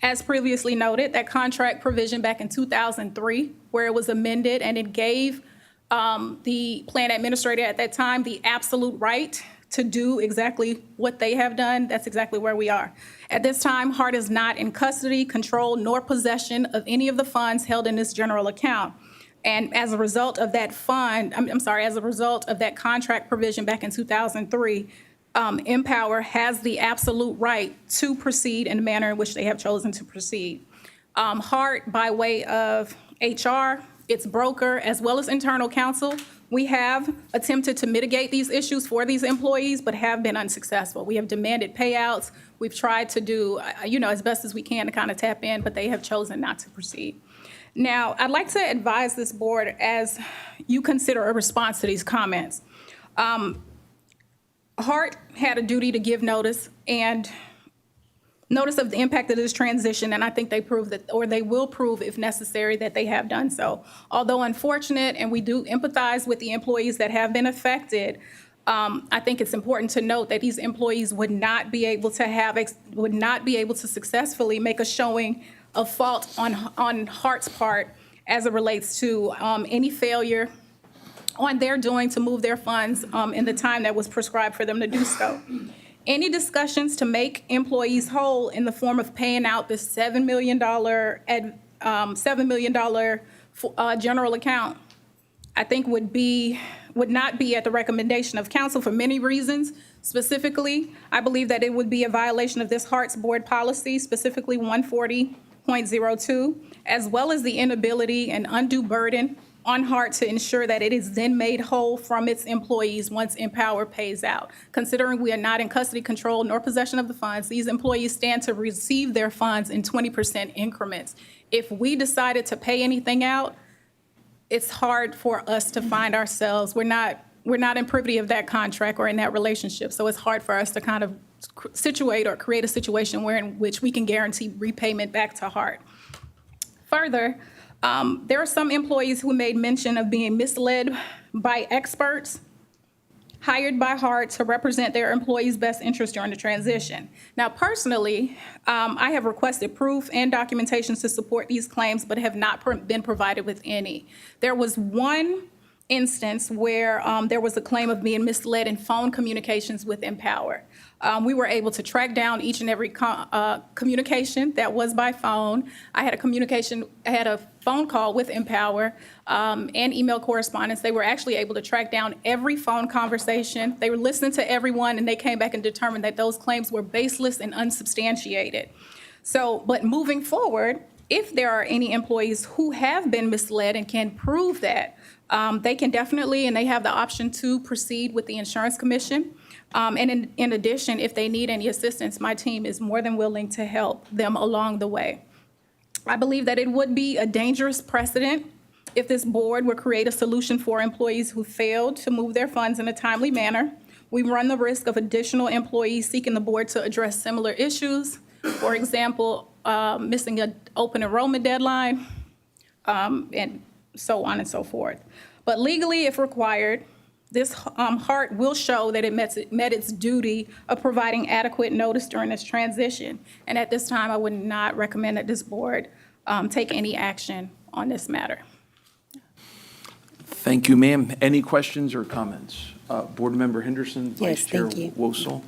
[SPEAKER 17] As previously noted, that contract provision back in 2003, where it was amended and it gave the plan administrator at that time the absolute right to do exactly what they have done, that's exactly where we are. At this time, HART is not in custody, control, nor possession of any of the funds held in this general account. And as a result of that as a result of that contract provision back in 2003, Empower has the absolute right to proceed in the manner in which they have chosen to proceed. HART, by way of HR, its broker, as well as internal counsel, we have attempted to mitigate these issues for these employees, but have been unsuccessful. We have demanded payouts. We've tried to do, as best as we can to kind of tap in, but they have chosen not to proceed. Now, I'd like to advise this board as you consider a response to these comments. HART had a duty to give notice and notice of the impact of this transition, and I think they proved that, or they will prove if necessary, that they have done so. Although unfortunate, and we do empathize with the employees that have been affected, I think it's important to note that these employees would not be able to successfully make a showing of fault on HART's part as it relates to any failure on their doing to move their funds in the time that was prescribed for them to do so. Any discussions to make employees whole in the form of paying out this $7 million general account, I think would not be at the recommendation of council for many reasons. Specifically, I believe that it would be a violation of this HART's board policy, specifically 140.02, as well as the inability and undue burden on HART to ensure that it is then made whole from its employees once Empower pays out. Considering we are not in custody, control, nor possession of the funds, these employees stand to receive their funds in 20% increments. If we decided to pay anything out, it's hard for us to find ourselves. We're not in privity of that contract or in that relationship, so it's hard for us to kind of situate or create a situation in which we can guarantee repayment back to HART. Further, there are some employees who made mention of being misled by experts hired by HART to represent their employees' best interest during the transition. Now, personally, I have requested proof and documentation to support these claims, but have not been provided with any. There was one instance where there was a claim of being misled in phone communications with Empower. We were able to track down each and every communication that was by phone. I had a phone call with Empower and email correspondence. They were actually able to track down every phone conversation. They were listening to everyone, and they came back and determined that those claims were baseless and unsubstantiated. So, but moving forward, if there are any employees who have been misled and can prove that, they can definitely, and they have the option to proceed with the insurance commission. And in addition, if they need any assistance, my team is more than willing to help them along the way. I believe that it would be a dangerous precedent if this board would create a solution for employees who failed to move their funds in a timely manner. We run the risk of additional employees seeking the board to address similar issues. For example, missing an open enrollment deadline, and so on and so forth. But legally, if required, this HART will show that it met its duty of providing adequate notice during this transition. And at this time, I would not recommend that this board take any action on this matter.
[SPEAKER 7] Thank you, ma'am. Any questions or comments? Board Member Henderson, Vice Chair Wosel.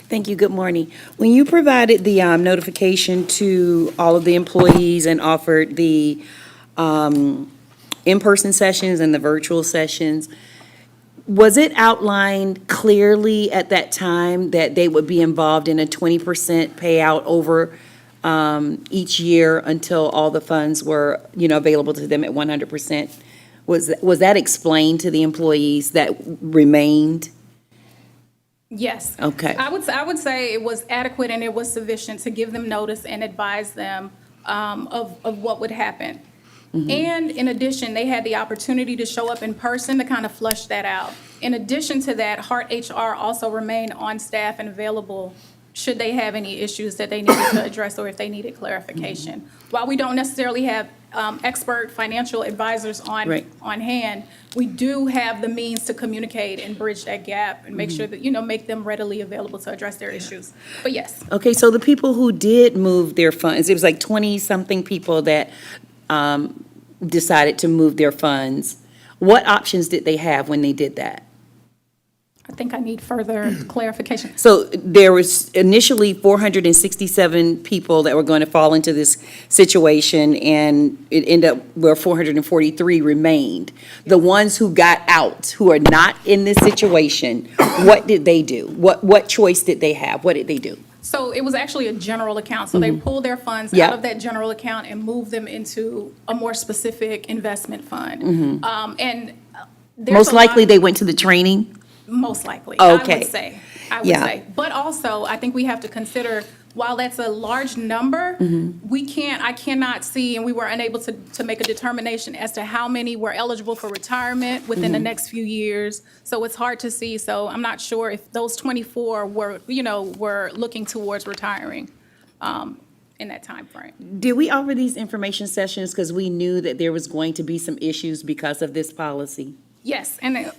[SPEAKER 18] Thank you. Good morning. When you provided the notification to all of the employees and offered the in-person sessions and the virtual sessions, was it outlined clearly at that time that they would be involved in a 20% payout over each year until all the funds were, available to them at 100%? Was that explained to the employees that remained?
[SPEAKER 17] Yes.
[SPEAKER 18] Okay.
[SPEAKER 17] I would say it was adequate and it was sufficient to give them notice and advise them of what would happen. And in addition, they had the opportunity to show up in person to kind of flush that out. In addition to that, HART HR also remained on staff and available should they have any issues that they needed to address or if they needed clarification. While we don't necessarily have expert financial advisors
[SPEAKER 18] Right.
[SPEAKER 17] on hand, we do have the means to communicate and bridge that gap and make sure that, make them readily available to address their issues. But yes.
[SPEAKER 18] Okay, so the people who did move their funds, it was like 20-something people that decided to move their funds. What options did they have when they did that?
[SPEAKER 17] I think I need further clarification.
[SPEAKER 18] So there was initially 467 people that were going to fall into this situation, and it ended up where 443 remained. The ones who got out, who are not in this situation, what did they do? What choice did they have? What did they do?
[SPEAKER 17] So it was actually a general account. So they pulled their funds
[SPEAKER 18] Yep.
[SPEAKER 17] out of that general account and moved them into a more specific investment fund. And there's
[SPEAKER 18] Most
[SPEAKER 17] a
[SPEAKER 18] likely
[SPEAKER 17] lot-
[SPEAKER 18] they went to the training?
[SPEAKER 17] Most likely,
[SPEAKER 18] Okay.
[SPEAKER 17] I would say.
[SPEAKER 18] Yeah.
[SPEAKER 17] But also, I think we have to consider, while that's a large number, I cannot see, and we were unable to make a determination as to how many were eligible for retirement within the next few years. So it's hard to see. So I'm not sure if those 24 were looking towards retiring in that time frame.
[SPEAKER 18] Did we offer these information sessions because we knew that there was going to be some issues because of this policy?
[SPEAKER 17] Yes, and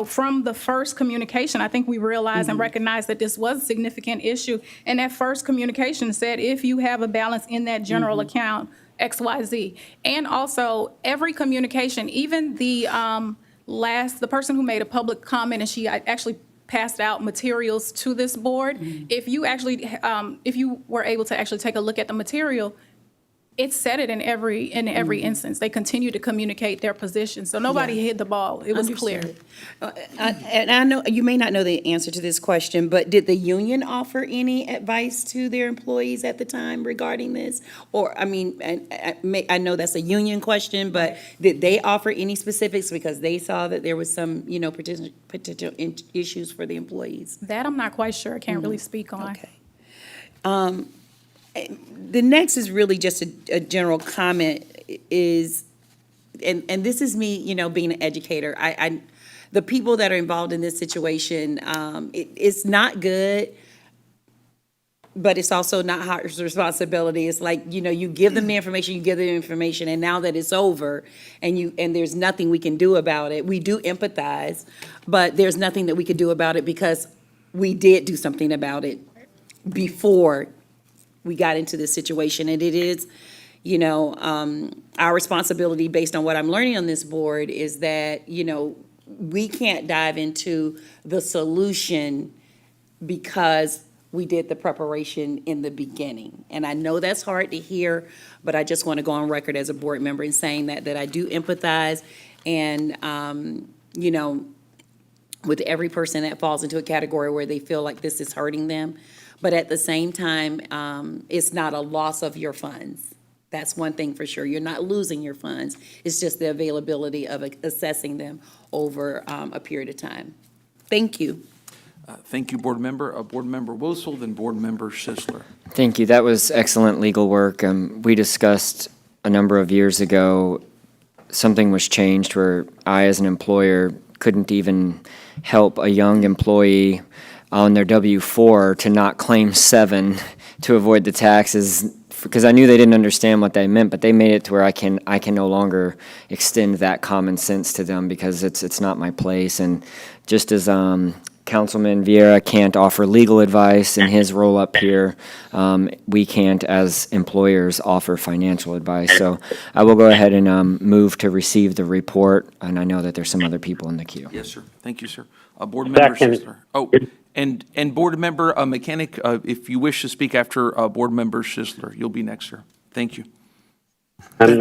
[SPEAKER 17] from the first communication, I think we realized and recognized that this was a significant issue. And that first communication said, if you have a balance in that general account, XYZ. And also, every communication, even the person who made a public comment, and she actually passed out materials to this board. If you were able to actually take a look at the material, it said it in every instance. They continue to communicate their position. So nobody hid the ball. It was clear.
[SPEAKER 18] And I know, you may not know the answer to this question, but did the union offer any advice to their employees at the time regarding this? Or, I know that's a union question, but did they offer any specifics because they saw that there was some, potential issues for the employees?
[SPEAKER 17] That I'm not quite sure. I can't really speak on.
[SPEAKER 18] Okay. The next is really just a general comment is, and this is me, being an educator. The people that are involved in this situation, it's not good, but it's also not HART's responsibility. It's like, you give them the information, and now that it's over and there's nothing we can do about it, we do empathize, but there's nothing that we could do about it because we did do something about it before we got into this situation. And it is, our responsibility based on what I'm learning on this board is that, we can't dive into the solution because we did the preparation in the beginning. And I know that's hard to hear, but I just want to go on record as a board member in saying that I do empathize and, with every person that falls into a category where they feel like this is hurting them. But at the same time, it's not a loss of your funds. That's one thing for sure. You're not losing your funds. It's just the availability of assessing them over a period of time. Thank you.
[SPEAKER 7] Thank you, Board Member. Board Member Wosold and Board Member Schisler.
[SPEAKER 1] Thank you. That was excellent legal work. We discussed a number of years ago, something was changed where I, as an employer, couldn't even help a young employee on their W-4 to not claim 7 to avoid the taxes, because I knew they didn't understand what that meant, but they made it to where I can no longer extend that common sense to them because it's not my place. And just as Councilman Vieira can't offer legal advice in his role up here, we can't as employers offer financial advice. So I will go ahead and move to receive the report, and I know that there's some other people in the queue.
[SPEAKER 7] Yes, sir. Thank you, sir. Board Member
[SPEAKER 4] Second.
[SPEAKER 7] Schisler. Oh, and Board Member Mechanic, if you wish to speak after Board Member Schisler, you'll be next, sir. Thank you.
[SPEAKER 4] I'm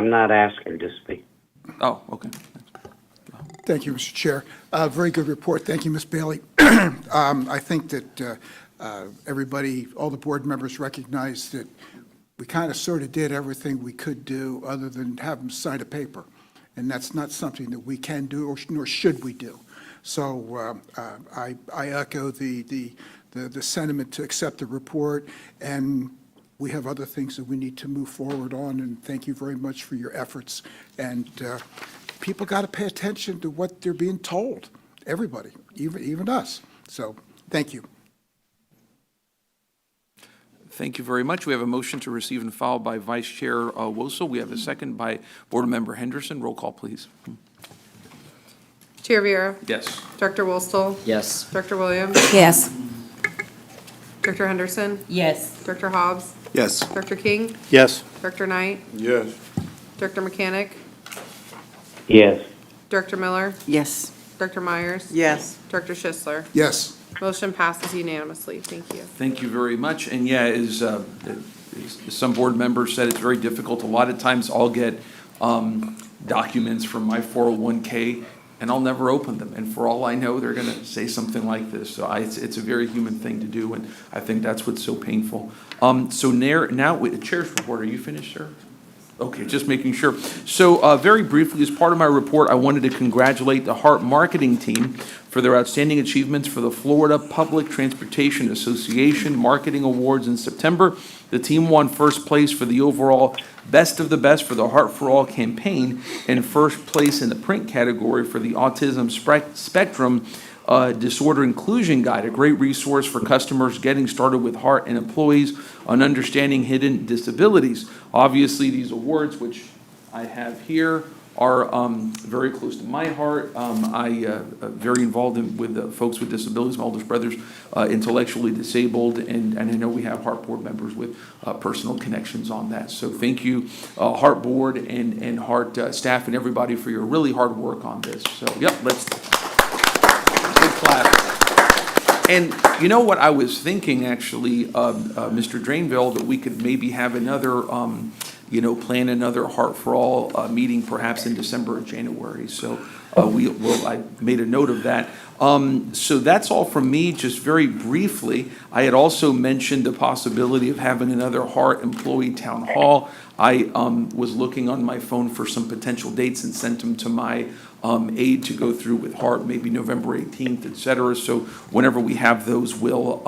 [SPEAKER 4] not asking to speak.
[SPEAKER 7] Oh, okay.
[SPEAKER 12] Thank you, Mr. Chair. Very good report. Thank you, Ms. Bailey. I think that everybody, all the board members recognize that we kind of sort of did everything we could do other than have them sign a paper. And that's not something that we can do, nor should we do. So I echo the sentiment to accept the report. And we have other things that we need to move forward on, and thank you very much for your efforts. And people got to pay attention to what they're being told, everybody, even us. So, thank you.
[SPEAKER 7] Thank you very much. We have a motion to receive and file by Vice Chair Wosel. We have a second by Board Member Henderson. Roll call, please.
[SPEAKER 3] Chair Viera.
[SPEAKER 7] Yes.
[SPEAKER 3] Director Wolstall.
[SPEAKER 1] Yes.
[SPEAKER 3] Director Williams.
[SPEAKER 2] Yes.
[SPEAKER 3] Director Henderson.
[SPEAKER 2] Yes.
[SPEAKER 3] Director Hobbs.
[SPEAKER 11] Yes.
[SPEAKER 3] Director King.
[SPEAKER 8] Yes.
[SPEAKER 3] Director Knight.
[SPEAKER 11] Yes.
[SPEAKER 3] Director Mechanic.
[SPEAKER 4] Yes.
[SPEAKER 3] Director Miller.
[SPEAKER 18] Yes.
[SPEAKER 3] Director Myers.
[SPEAKER 9] Yes.
[SPEAKER 3] Director Schisler.
[SPEAKER 12] Yes.
[SPEAKER 3] Motion passes unanimously. Thank you.
[SPEAKER 7] Thank you very much. And yeah, as some board members said, it's very difficult. A lot of times I'll get documents from my 401k and I'll never open them. And for all I know, they're going to say something like this. So it's a very human thing to do, and I think that's what's so painful. So now, with the chair's report, are you finished, sir? Okay, just making sure. So very briefly, as part of my report, I wanted to congratulate the HART marketing team for their outstanding achievements for the Florida Public Transportation Association Marketing Awards in September. The team won first place for the overall Best of the Best for the Heart for All campaign and first place in the print category for the Autism Spectrum Disorder Inclusion Guide, a great resource for customers getting started with HART and employees on understanding hidden disabilities. Obviously, these awards, which I have here, are very close to my heart. I very involved with folks with disabilities. My oldest brother's intellectually disabled, and I know we have HART Board members with personal connections on that. So thank you, HART Board and HART staff and everybody for your really hard work on this. So, yep, let's good clap. And you know what I was thinking, actually, Mr. Drainville, that we could maybe have another plan another Heart for All meeting perhaps in December or January. So I made a note of that. So that's all from me, just very briefly. I had also mentioned the possibility of having another Heart employee town hall. I was looking on my phone for some potential dates and sent them to my aide to go through with HART, maybe November 18th, et cetera. So whenever we have those, we'll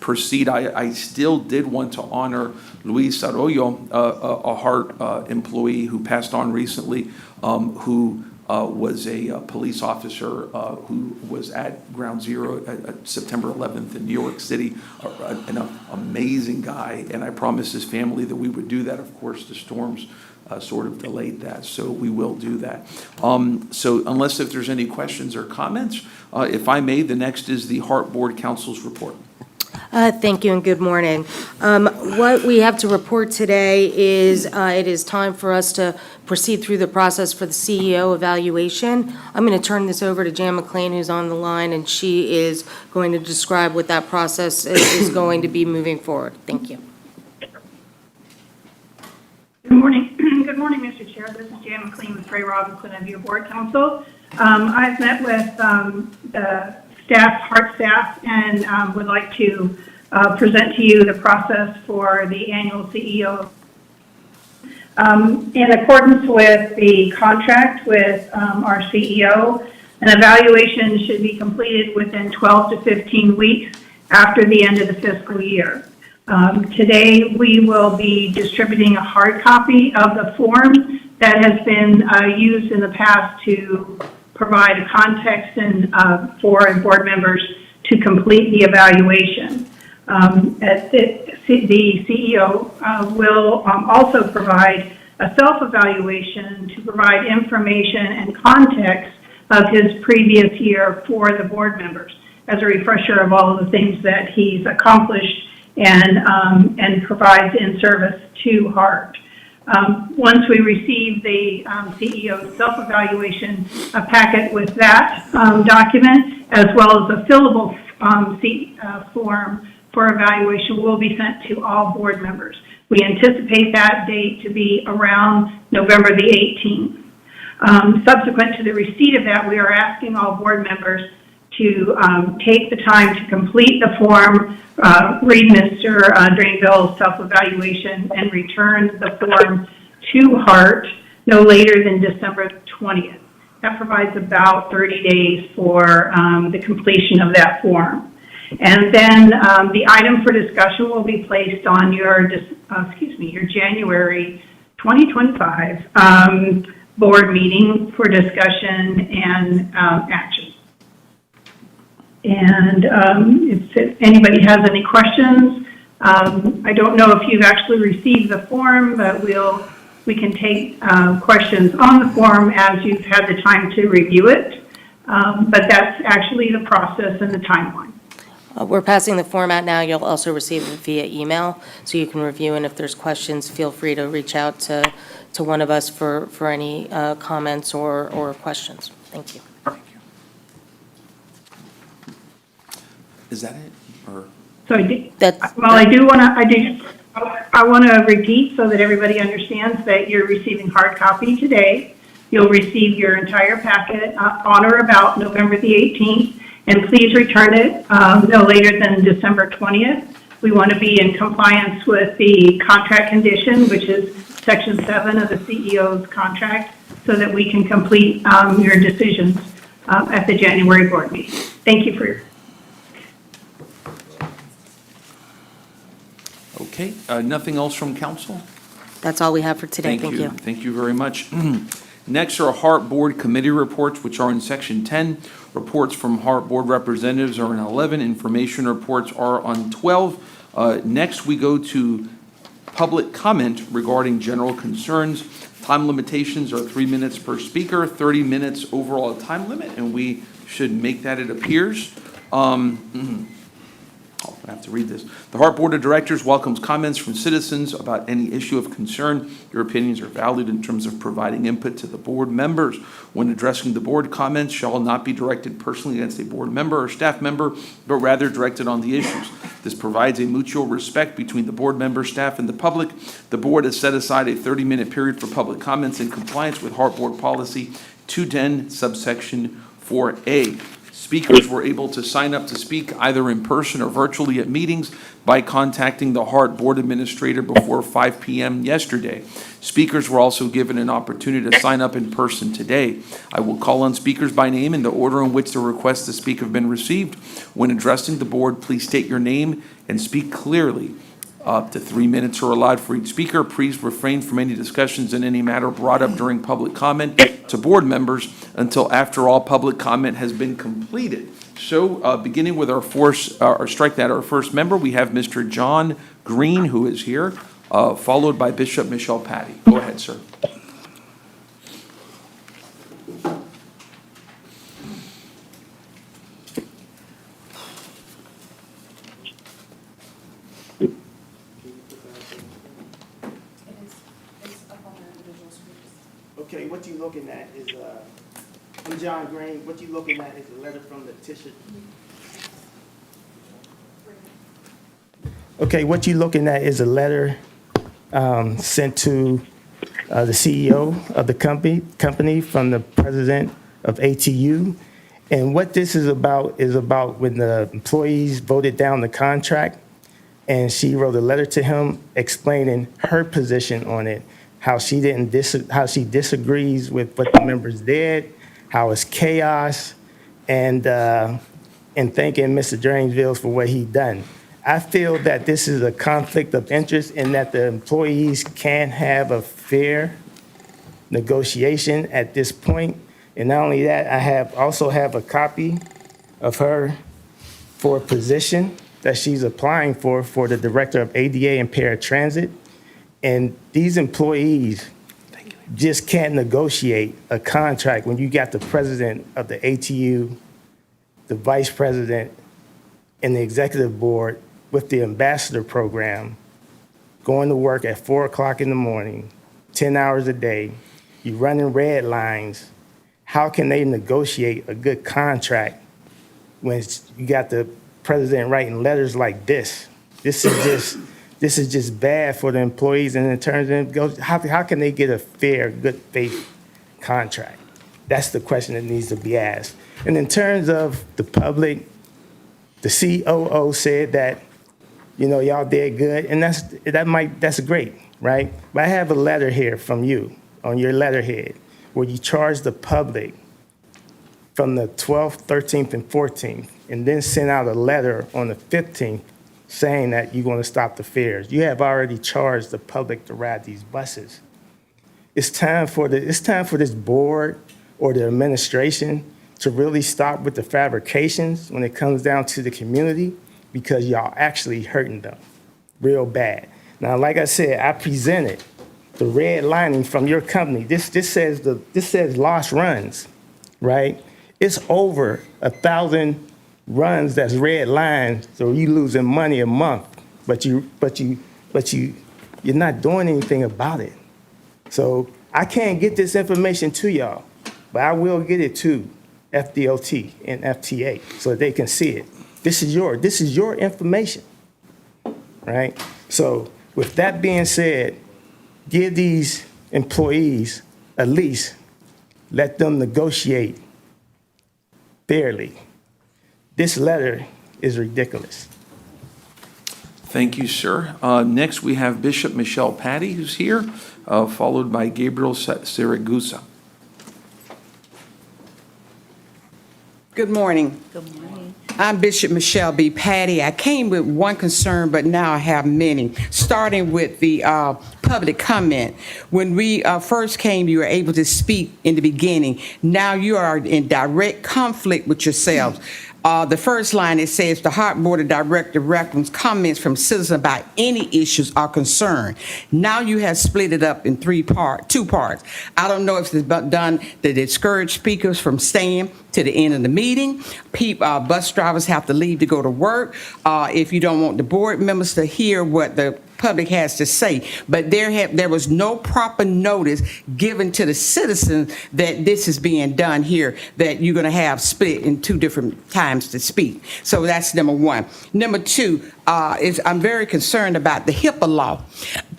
[SPEAKER 7] proceed. I still did want to honor Luis Arroyo, a HART employee who passed on recently, who was a police officer who was at Ground Zero at September 11th in New York City, an amazing guy, and I promised his family that we would do that. Of course, the storms sort of delayed that, so we will do that. So unless if there's any questions or comments, if I may, the next is the HART Board Council's report.
[SPEAKER 2] Thank you and good morning. What we have to report today is it is time for us to proceed through the process for the CEO evaluation. I'm going to turn this over to Jan McLean, who's on the line, and she is going to describe what that process is going to be moving forward. Thank you.
[SPEAKER 19] Good morning. Good morning, Mr. Chair. This is Jan McLean with Ray Robinson of your board council. I've met with the staff, HART staff, and would like to present to you the process for the annual CEO. In accordance with the contract with our CEO, an evaluation should be completed within 12 to 15 weeks after the end of the fiscal year. Today, we will be distributing a hard copy of the form that has been used in the past to provide a context and for board members to complete the evaluation. The CEO will also provide a self-evaluation to provide information and context of his previous year for the board members as a refresher of all of the things that he's accomplished and provides in service to HART. Once we receive the CEO's self-evaluation packet with that document, as well as a fillable form for evaluation, will be sent to all board members. We anticipate that date to be around November the 18th. Subsequent to the receipt of that, we are asking all board members to take the time to complete the form, read Mr. Drainville's self-evaluation, and return the form to HART no later than December 20th. That provides about 30 days for the completion of that form. And then the item for discussion will be placed on your January 2025 board meeting for discussion and action. And if anybody has any questions, I don't know if you've actually received the form, but we can take questions on the form as you've had the time to review it. But that's actually the process and the timeline.
[SPEAKER 2] We're passing the form out now. You'll also receive it via email, so you can review, and if there's questions, feel free to reach out to one of us for any comments or questions. Thank you.
[SPEAKER 7] Is that it, or?
[SPEAKER 19] So I want to repeat so that everybody understands that you're receiving hard copy today. You'll receive your entire packet on or about November the 18th, and please return it no later than December 20th. We want to be in compliance with the contract condition, which is Section 7 of the CEO's contract, so that we can complete your decisions at the January board meeting. Thank you for your.
[SPEAKER 7] Okay, nothing else from council?
[SPEAKER 2] That's all we have for today. Thank you.
[SPEAKER 7] Thank you very much. Next are HART Board committee reports, which are in Section 10. Reports from HART Board representatives are in 11. Information reports are on 12. Next, we go to public comment regarding general concerns. Time limitations are 3 minutes per speaker, 30 minutes overall time limit, and we should make that, it appears. I have to read this. The HART Board of Directors welcomes comments from citizens about any issue of concern. Your opinions are valued in terms of providing input to the board members. When addressing the board, comments shall not be directed personally against a board member or staff member, but rather directed on the issues. This provides a mutual respect between the board member, staff, and the public. The board has set aside a 30-minute period for public comments in compliance with HART Board Policy 210, subsection 4A. Speakers were able to sign up to speak either in person or virtually at meetings by contacting the HART Board Administrator before 5 p.m. yesterday. Speakers were also given an opportunity to sign up in person today. I will call on speakers by name in the order in which the requests to speak have been received. When addressing the board, please state your name and speak clearly. Up to 3 minutes are allowed for each speaker. Please refrain from any discussions in any matter brought up during public comment to board members until after all public comment has been completed. So beginning with our first member, we have Mr. John Green, who is here, followed by Bishop Michelle Patty. Go ahead, sir.
[SPEAKER 6] Okay, what you're looking at is, I'm John Green, what you're looking at is a letter from Letitia. Okay, what you're looking at is a letter sent to the CEO of the company from the president of ATU. And what this is about when the employees voted down the contract, and she wrote a letter to him explaining her position on it. How she disagrees with what the members did, how it's chaos, and thanking Mr. Drainville for what he done. I feel that this is a conflict of interest in that the employees can't have a fair negotiation at this point. And not only that, I also have a copy of her for a position that she's applying for the director of ADA and paratransit. And these employees just can't negotiate a contract when you got the president of the ATU, the vice president, and the executive board with the ambassador program going to work at 4 o'clock in the morning, 10 hours a day. You running red lines. How can they negotiate a good contract when you got the president writing letters like this? This is just bad for the employees, and in terms of how can they get a fair, good faith contract? That's the question that needs to be asked. And in terms of the public, the COO said that, y'all did good, and that's great, right? But I have a letter here from you on your letterhead where you charge the public from the 12th, 13th, and 14th and then send out a letter on the 15th saying that you're going to stop the fares. You have already charged the public to ride these buses. It's time for this board or the administration to really stop with the fabrications when it comes down to the community, because y'all actually hurting them real bad. Now, like I said, I presented the red lining from your company. This says lost runs, right? It's over 1,000 runs that's red lined, so you losing money a month, but you're not doing anything about it. So I can't get this information to y'all, but I will get it to FDOT and FTA so that they can see it. This is your information, right? So with that being said, give these employees a lease, let them negotiate fairly. This letter is ridiculous.
[SPEAKER 7] Thank you, sir. Next, we have Bishop Michelle Patty, who's here, followed by Gabriel Siragusa.
[SPEAKER 20] Good morning.
[SPEAKER 16] Good morning.
[SPEAKER 20] I'm Bishop Michelle B. Patty. I came with one concern, but now I have many, starting with the public comment. When we first came, you were able to speak in the beginning. Now you are in direct conflict with yourselves. The first line, it says, the HART Board of Directors welcomes comments from citizens about any issues or concern. Now you have split it up in two parts. I don't know if it's done to discourage speakers from staying to the end of the meeting. Bus drivers have to leave to go to work. If you don't want the board members to hear what the public has to say, but there was no proper notice given to the citizens that this is being done here, that you're going to have split in two different times to speak. So that's number one. Number two, I'm very concerned about the HIPAA law.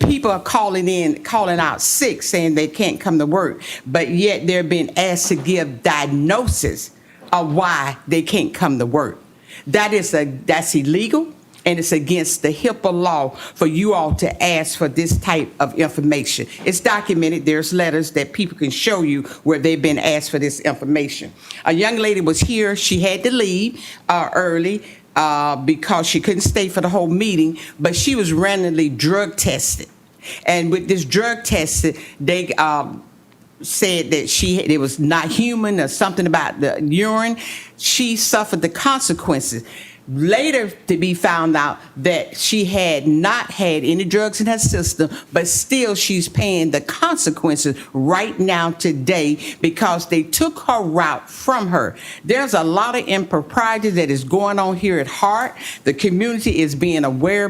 [SPEAKER 20] People are calling out sick, saying they can't come to work, but yet they're being asked to give diagnosis of why they can't come to work. That's illegal. And it's against the HIPAA law for you all to ask for this type of information. It's documented. There's letters that people can show you where they've been asked for this information. A young lady was here. She had to leave early because she couldn't stay for the whole meeting, but she was randomly drug tested. And with this drug tested, they said that it was not human or something about the urine. She suffered the consequences. Later to be found out that she had not had any drugs in her system, but still she's paying the consequences right now today because they took her route from her. There's a lot of impropriety that is going on here at HART. The community is being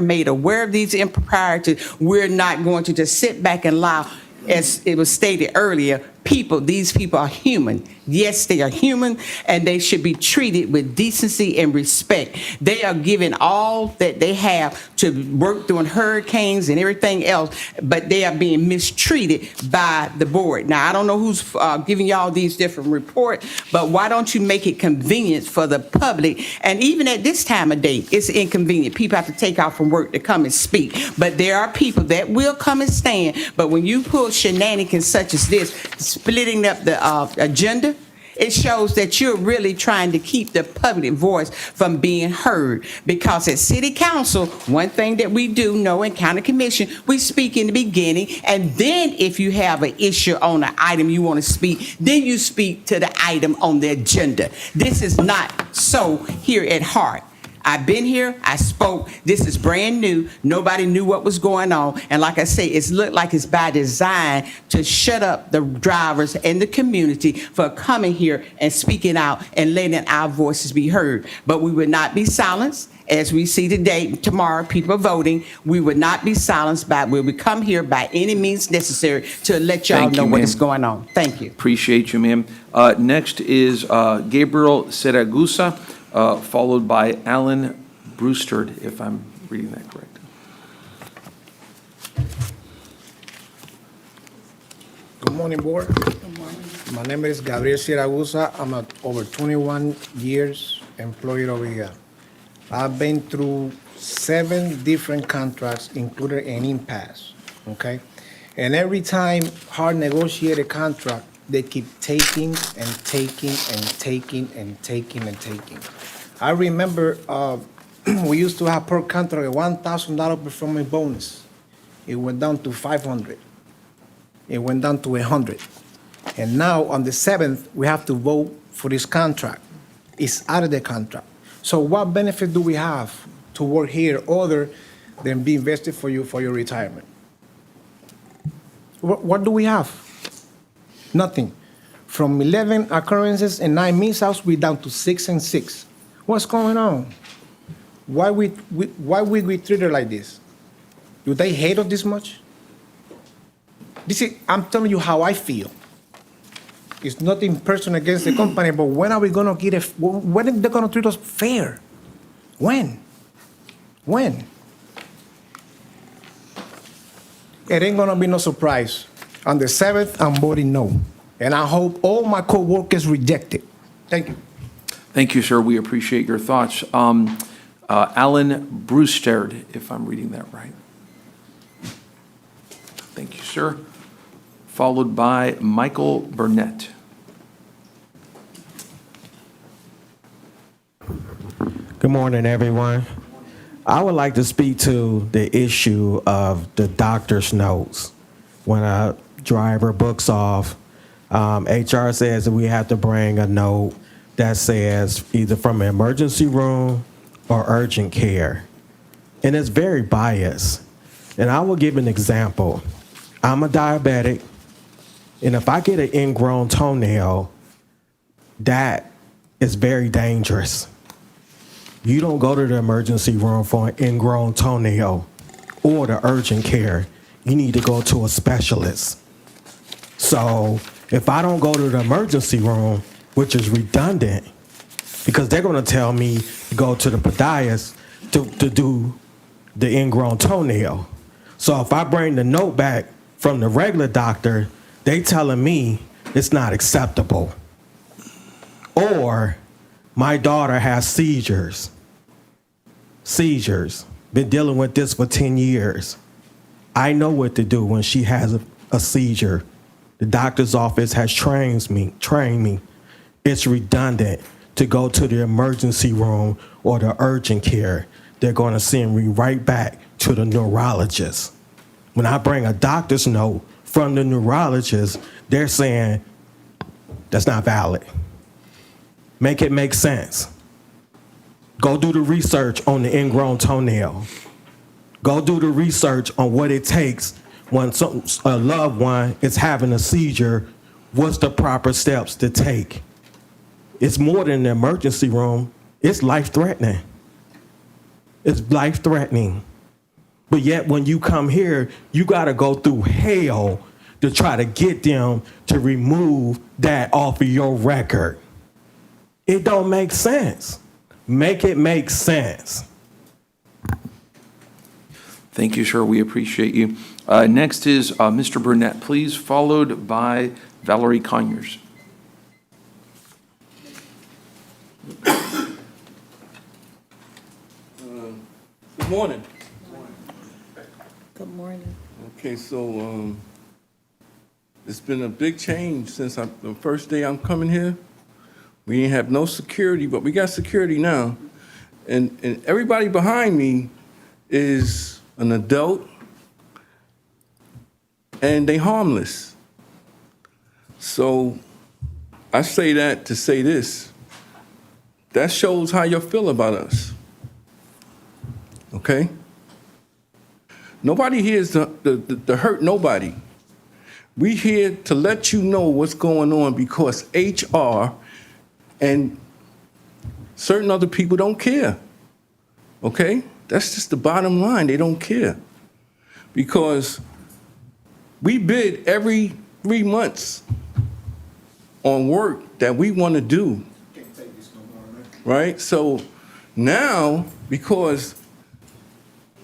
[SPEAKER 20] made aware of these improprieties. We're not going to just sit back and allow, as it was stated earlier, these people are human. Yes, they are human, and they should be treated with decency and respect. They are given all that they have to work during hurricanes and everything else, but they are being mistreated by the board. Now, I don't know who's giving y'all these different reports, but why don't you make it convenient for the public? And even at this time of day, it's inconvenient. People have to take off from work to come and speak, but there are people that will come and stand. But when you pull shenanigans such as this, splitting up the agenda, it shows that you're really trying to keep the public voice from being heard. Because at City Council, one thing that we do know in County Commission, we speak in the beginning, and then if you have an issue on an item you want to speak, then you speak to the item on the agenda. This is not so here at HART. I've been here, I spoke, this is brand new, nobody knew what was going on, and like I say, it's looked like it's by design to shut up the drivers and the community for coming here and speaking out and letting our voices be heard. But we would not be silenced. As we see today, tomorrow, people are voting. We would not be silenced we would come here by any means necessary to let y'all know what is going on. Thank you.
[SPEAKER 7] Appreciate you, ma'am. Next is Gabriel Siragusa, followed by Alan Brewster, if I'm reading that correct.
[SPEAKER 21] Good morning, board.
[SPEAKER 16] Good morning.
[SPEAKER 21] My name is Gabriel Siragusa. I'm an over 21 years employee over here. I've been through 7 different contracts, including an impasse, okay? And every time HART negotiate a contract, they keep taking and taking and taking and taking and taking. I remember we used to have per contract a $1,000 performance bonus. It went down to 500. It went down to 100. And now on the 7th, we have to vote for this contract. It's out of the contract. So what benefit do we have to work here other than be invested for you for your retirement? What do we have? Nothing. From 11 occurrences and 9 miss-outs, we're down to 6 and 6. What's going on? Why we treat her like this? Do they hate us this much? I'm telling you how I feel. It's nothing personal against the company, but when are we gonna when are they gonna treat us fair? When? When? It ain't gonna be no surprise. On the 7th, I'm voting no. And I hope all my co-workers reject it. Thank you.
[SPEAKER 7] Thank you, sir. We appreciate your thoughts. Alan Brewster, if I'm reading that right. Thank you, sir. Followed by Michael Burnett.
[SPEAKER 5] Good morning, everyone. I would like to speak to the issue of the doctor's notes. When a driver books off, HR says that we have to bring a note that says either from an emergency room or urgent care. And it's very biased. And I will give an example. I'm a diabetic, and if I get an ingrown toenail, that is very dangerous. You don't go to the emergency room for an ingrown toenail or the urgent care. You need to go to a specialist. So if I don't go to the emergency room, which is redundant, because they're going to tell me to go to the podiatrist to do the ingrown toenail. So if I bring the note back from the regular doctor, they telling me it's not acceptable. Or my daughter has seizures. Been dealing with this for 10 years. I know what to do when she has a seizure. The doctor's office has trained me. It's redundant to go to the emergency room or the urgent care. They're going to send me right back to the neurologist. When I bring a doctor's note from the neurologist, they're saying that's not valid. Make it make sense. Go do the research on the ingrown toenail. Go do the research on what it takes when a loved one is having a seizure. What's the proper steps to take? It's more than an emergency room. It's life-threatening. It's life-threatening. But yet when you come here, you got to go through hell to try to get them to remove that off of your record. It don't make sense. Make it make sense.
[SPEAKER 7] Thank you, sir. We appreciate you. Next is Mr. Burnett, please, followed by Valerie Conyers.
[SPEAKER 22] Good morning.
[SPEAKER 16] Good morning.
[SPEAKER 22] Okay, so it's been a big change since the first day I'm coming here. We didn't have no security, but we got security now. And everybody behind me is an adult, and they harmless. So I say that to say this. That shows how you feel about us. Okay? Nobody here is to hurt nobody. We here to let you know what's going on because HR and certain other people don't care. Okay? That's just the bottom line. They don't care. Because we bid every 3 months on work that we want to do. Right? So now, because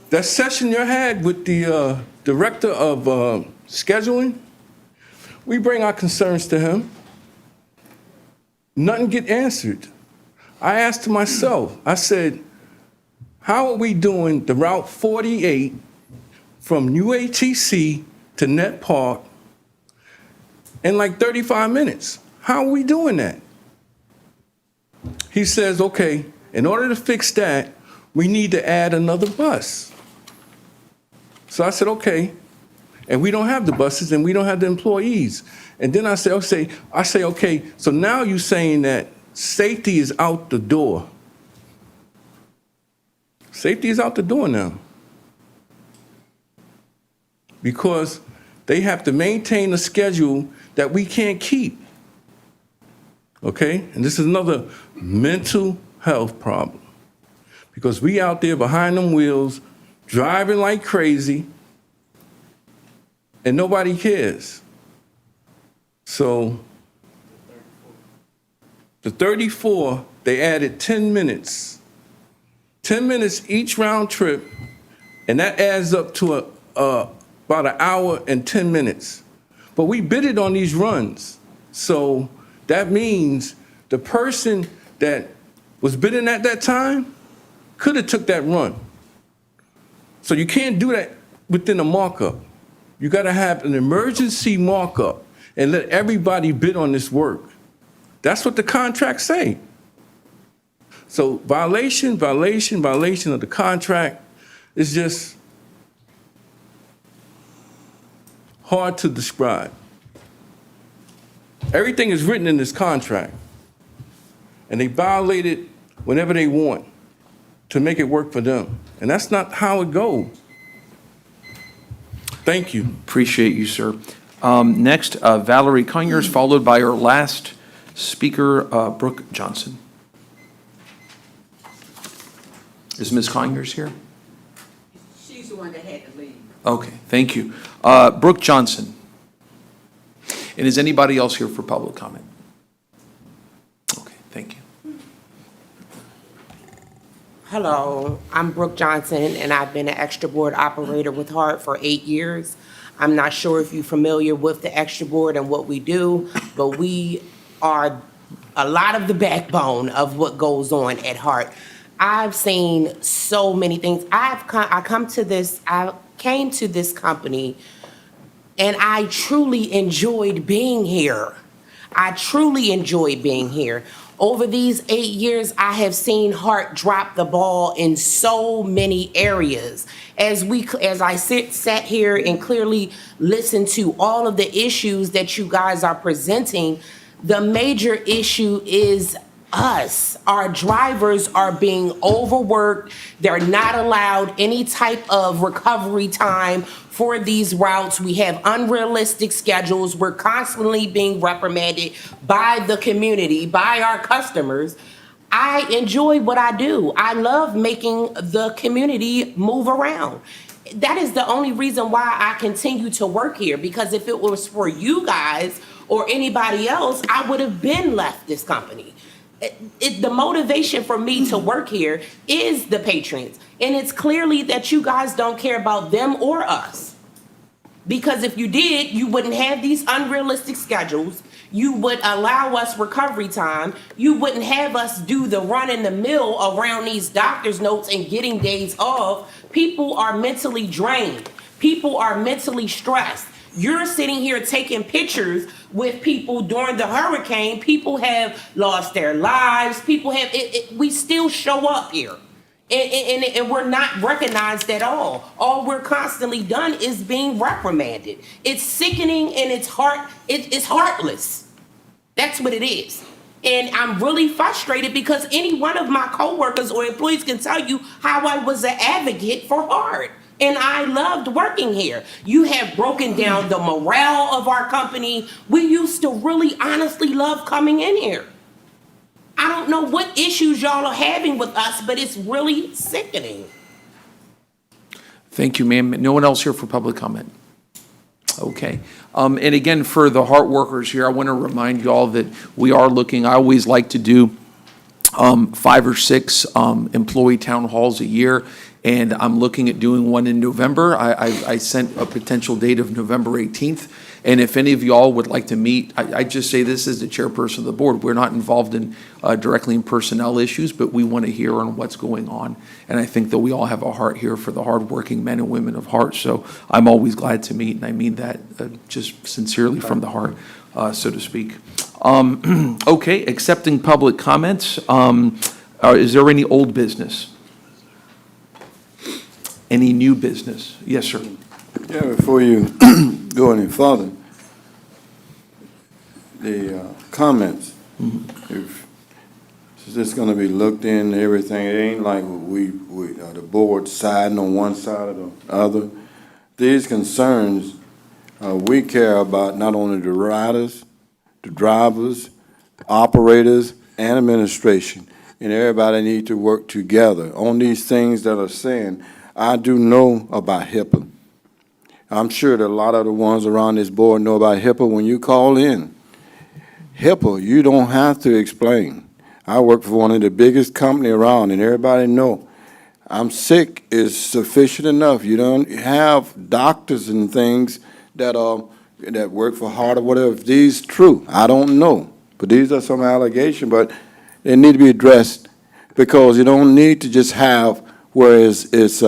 [SPEAKER 22] that session you had with the director of scheduling, we bring our concerns to him. Nothing get answered. I asked to myself, I said, how are we doing the Route 48 from UATC to Net Park in like 35 minutes? How are we doing that? He says, okay, In order to fix that, we need to add another bus. So I said, okay. And we don't have the buses and we don't have the employees. And then I say, okay, so now you're saying that safety is out the door. Safety is out the door now. Because they have to maintain a schedule that we can't keep. Okay? And this is another mental health problem. Because we out there behind them wheels, driving like crazy, and nobody cares. So, the 34, they added 10 minutes. 10 minutes each round trip, and that adds up to about an hour and 10 minutes. But we bid it on these runs. So that means the person that was bidding at that time could have took that run. So you can't do that within a markup. You got to have an emergency markup and let everybody bid on this work. That's what the contracts say. So violation of the contract is just hard to describe. Everything is written in this contract, and they violate it whenever they want to make it work for them. And that's not how it goes. Thank you.
[SPEAKER 7] Appreciate you, sir. Next, Valerie Conyers, followed by our last speaker, Brooke Johnson. Is Ms. Conyers here?
[SPEAKER 20] She's the one that had to leave.
[SPEAKER 7] Okay, thank you. Brooke Johnson. And is anybody else here for public comment? Okay, thank you.
[SPEAKER 10] Hello, I'm Brooke Johnson, and I've been an extra board operator with HART for 8 years. I'm not sure if you're familiar with the extra board and what we do, but we are a lot of the backbone of what goes on at HART. I've seen so many things. I came to this company, and I truly enjoyed being here. I truly enjoyed being here. Over these 8 years, I have seen HART drop the ball in so many areas. As I sat here and clearly listened to all of the issues that you guys are presenting, the major issue is us. Our drivers are being overworked. They're not allowed any type of recovery time for these routes. We have unrealistic schedules. We're constantly being reprimanded by the community, by our customers. I enjoy what I do. I love making the community move around. That is the only reason why I continue to work here, because if it was for you guys or anybody else, I would have been left this company. The motivation for me to work here is the patrons. And it's clearly that you guys don't care about them or us. Because if you did, you wouldn't have these unrealistic schedules. You would allow us recovery time. You wouldn't have us do the run in the mill around these doctor's notes and getting days off. People are mentally drained. People are mentally stressed. You're sitting here taking pictures with people during the hurricane. People have lost their lives. People have, we still show up here. And we're not recognized at all. All we're constantly done is being reprimanded. It's sickening and it's heartless. That's what it is. And I'm really frustrated because any one of my coworkers or employees can tell you how I was an advocate for HART. And I loved working here. You have broken down the morale of our company. We used to really honestly love coming in here. I don't know what issues y'all are having with us, but it's really sickening.
[SPEAKER 7] Thank you, ma'am. No one else here for public comment? Okay. And again, for the HART workers here, I want to remind you all that we are looking, I always like to do 5 or 6 employee town halls a year. And I'm looking at doing one in November. I sent a potential date of November 18th. And if any of y'all would like to meet, I just say this as the chairperson of the board. We're not involved in directly in personnel issues, but we want to hear on what's going on. And I think that we all have a heart here for the hardworking men and women of HART. So I'm always glad to meet, and I mean that just sincerely from the heart, so to speak. Okay, accepting public comments. Is there any old business? Any new business? Yes, sir.
[SPEAKER 11] Yeah, before you go any further, the comments, if it's going to be looked in, everything, it ain't like the board siding on one side or the other. These concerns, we care about not only the riders, the drivers, operators, and administration, and everybody need to work together on these things that are saying. I do know about HIPAA. I'm sure that a lot of the ones around this board know about HIPAA. When you call in, HIPAA, you don't have to explain. I work for one of the biggest company around, and everybody know I'm sick is sufficient enough. You don't have doctors and things that work for HART or whatever. If these true, I don't know, but these are some allegations, but they need to be addressed because you don't need to just have where it's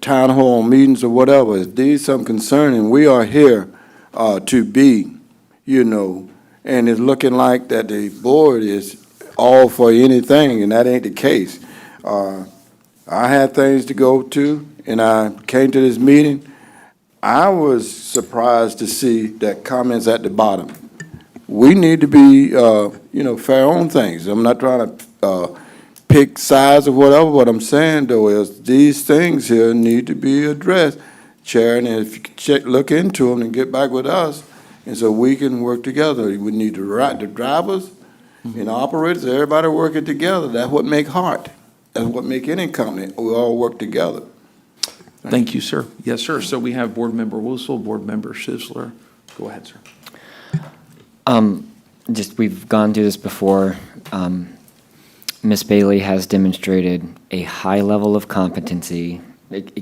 [SPEAKER 11] town hall meetings or whatever. If these some concerning, we are here to be, and it's looking like that the board is all for anything, and that ain't the case. I had things to go to, and I came to this meeting. I was surprised to see that comments at the bottom. We need to be, fair on things. I'm not trying to pick sides or whatever. What I'm saying, though, is these things here need to be addressed, Chair, and if you could look into them and get back with us, and so we can work together. We need the drivers and operators, everybody working together. That's what make HART. That's what make any company. We all work together.
[SPEAKER 7] Thank you, sir. Yes, sir. So we have Board Member Wusel, Board Member Schisler. Go ahead, sir.
[SPEAKER 1] We've gone through this before. Ms. Bailey has demonstrated a high level of competency,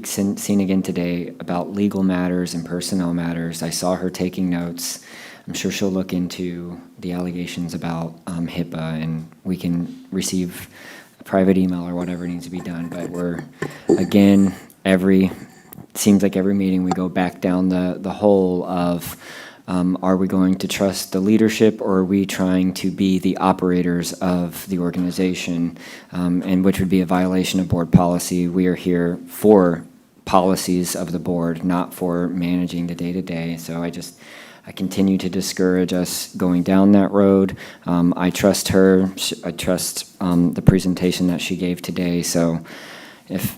[SPEAKER 1] seen again today, about legal matters and personnel matters. I saw her taking notes. I'm sure she'll look into the allegations about HIPAA, and we can receive a private email or whatever needs to be done. But we're, again, seems like every meeting we go back down the hole of are we going to trust the leadership, or are we trying to be the operators of the organization, and which would be a violation of board policy. We are here for policies of the board, not for managing the day-to-day. So I continue to discourage us going down that road. I trust her. I trust the presentation that she gave today. So if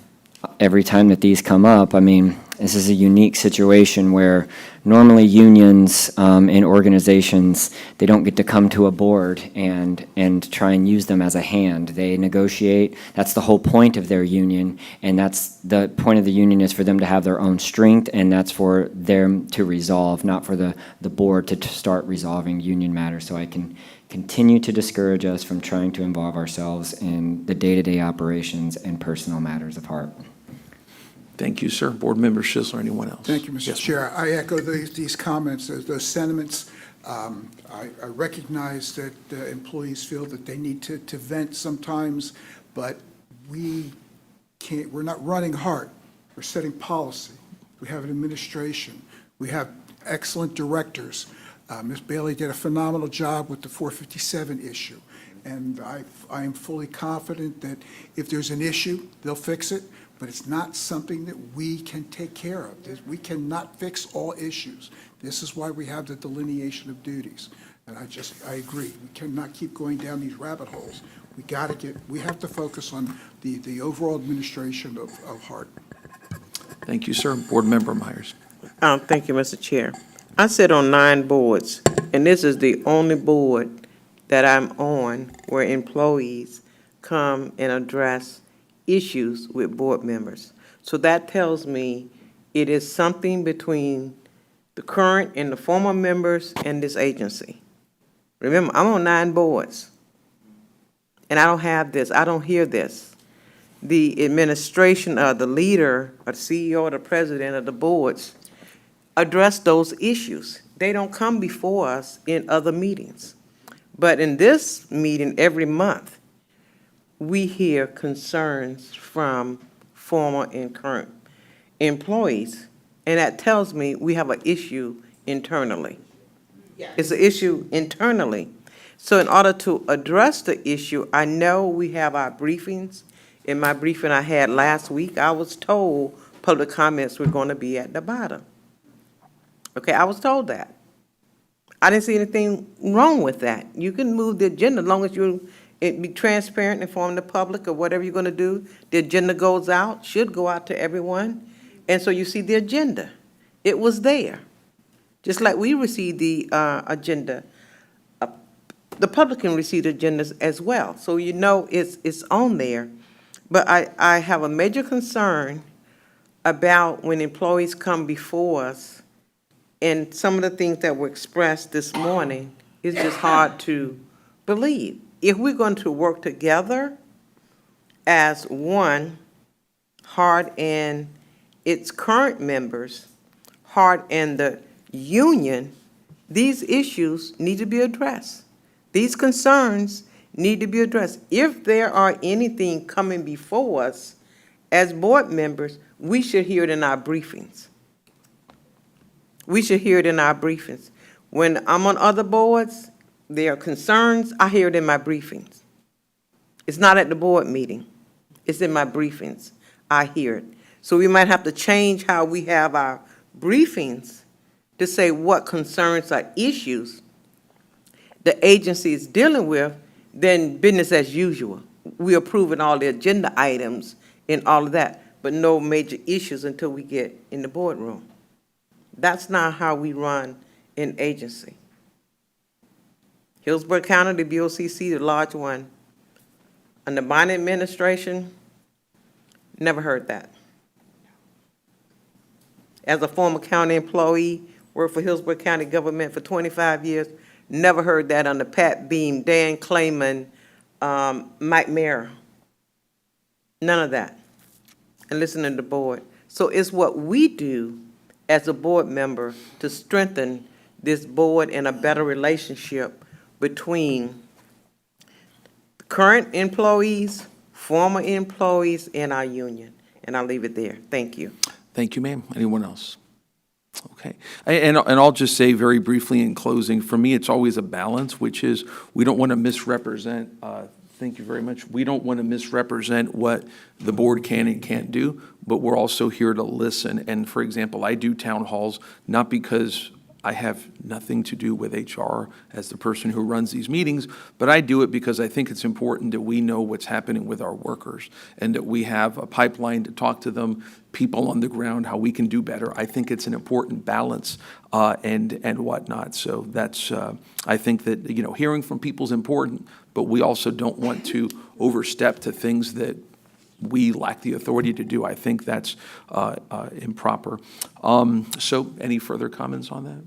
[SPEAKER 1] every time that these come up, I mean, this is a unique situation where normally unions and organizations, they don't get to come to a board and try and use them as a hand. They negotiate. That's the whole point of their union, and that's the point of the union, is for them to have their own strength, and that's for them to resolve, not for the board to start resolving union matters. So I can continue to discourage us from trying to involve ourselves in the day-to-day operations and personal matters of HART.
[SPEAKER 7] Thank you, sir. Board Member Schisler, anyone else?
[SPEAKER 12] Thank you, Mr. Chair. I echo these comments, those sentiments. I recognize that employees feel that they need to vent sometimes, but we're not running HART. We're setting policy. We have an administration. We have excellent directors. Ms. Bailey did a phenomenal job with the 457 issue, and I am fully confident that if there's an issue, they'll fix it. But it's not something that we can take care of. We cannot fix all issues. This is why we have the delineation of duties. And I agree. We cannot keep going down these rabbit holes. We have to focus on the overall administration of HART.
[SPEAKER 7] Thank you, sir. Board Member Myers.
[SPEAKER 13] Thank you, Mr. Chair. I sit on 9 boards, and this is the only board that I'm on where employees come and address issues with board members. So that tells me it is something between the current and the former members and this agency. Remember, I'm on 9 boards, and I don't have this, I don't hear this. The administration or the leader or the CEO or the president of the boards address those issues. They don't come before us in other meetings. But in this meeting every month, we hear concerns from former and current employees, and that tells me we have an issue internally. It's an issue internally. So in order to address the issue, I know we have our briefings. In my briefing I had last week, I was told public comments were going to be at the bottom. Okay, I was told that. I didn't see anything wrong with that. You can move the agenda as long as it be transparent, inform the public of whatever you're going to do. The agenda goes out, should go out to everyone, and so you see the agenda. It was there, just like we received the agenda. The public can receive the agendas as well, so you know it's on there. But I have a major concern about when employees come before us, and some of the things that were expressed this morning is just hard to believe. If we're going to work together as one, HART and its current members, HART and the union, these issues need to be addressed. These concerns need to be addressed. If there are anything coming before us as board members, we should hear it in our briefings. We should hear it in our briefings. When I'm on other boards, there are concerns, I hear it in my briefings. It's not at the board meeting. It's in my briefings. I hear it. So we might have to change how we have our briefings to say what concerns or issues the agency is dealing with, then business as usual. We're approving all the agenda items and all of that, but no major issues until we get in the boardroom. That's not how we run an agency. Hillsborough County, the BOCC, the large one, and the bond administration, never heard that. As a former county employee, worked for Hillsborough County government for 25 years, never heard that under Pat Beam, Dan Clayman, Mike Mayer. None of that. And listen to the board. So it's what we do as a board member to strengthen this board and a better relationship between current employees, former employees, and our union. And I'll leave it there. Thank you.
[SPEAKER 7] Thank you, ma'am. Anyone else? Okay. And I'll just say very briefly in closing, for me, it's always a balance, which is we don't want to misrepresent, thank you very much. We don't want to misrepresent what the board can and can't do, but we're also here to listen. And for example, I do town halls, not because I have nothing to do with HR as the person who runs these meetings, but I do it because I think it's important that we know what's happening with our workers and that we have a pipeline to talk to them, people on the ground, how we can do better. I think it's an important balance and whatnot. So that's, I think that, you know, hearing from people is important, but we also don't want to overstep to things that we lack the authority to do. I think that's improper. So any further comments on that?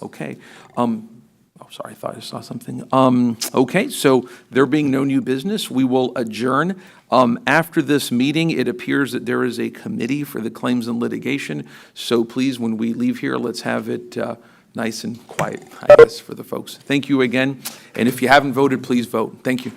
[SPEAKER 7] Okay. Oh, sorry, I thought I saw something. Okay, so there being no new business, we will adjourn. After this meeting, it appears that there is a committee for the claims and litigation. So please, when we leave here, let's have it nice and quiet, I guess, for the folks. Thank you again. And if you haven't voted, please vote. Thank you.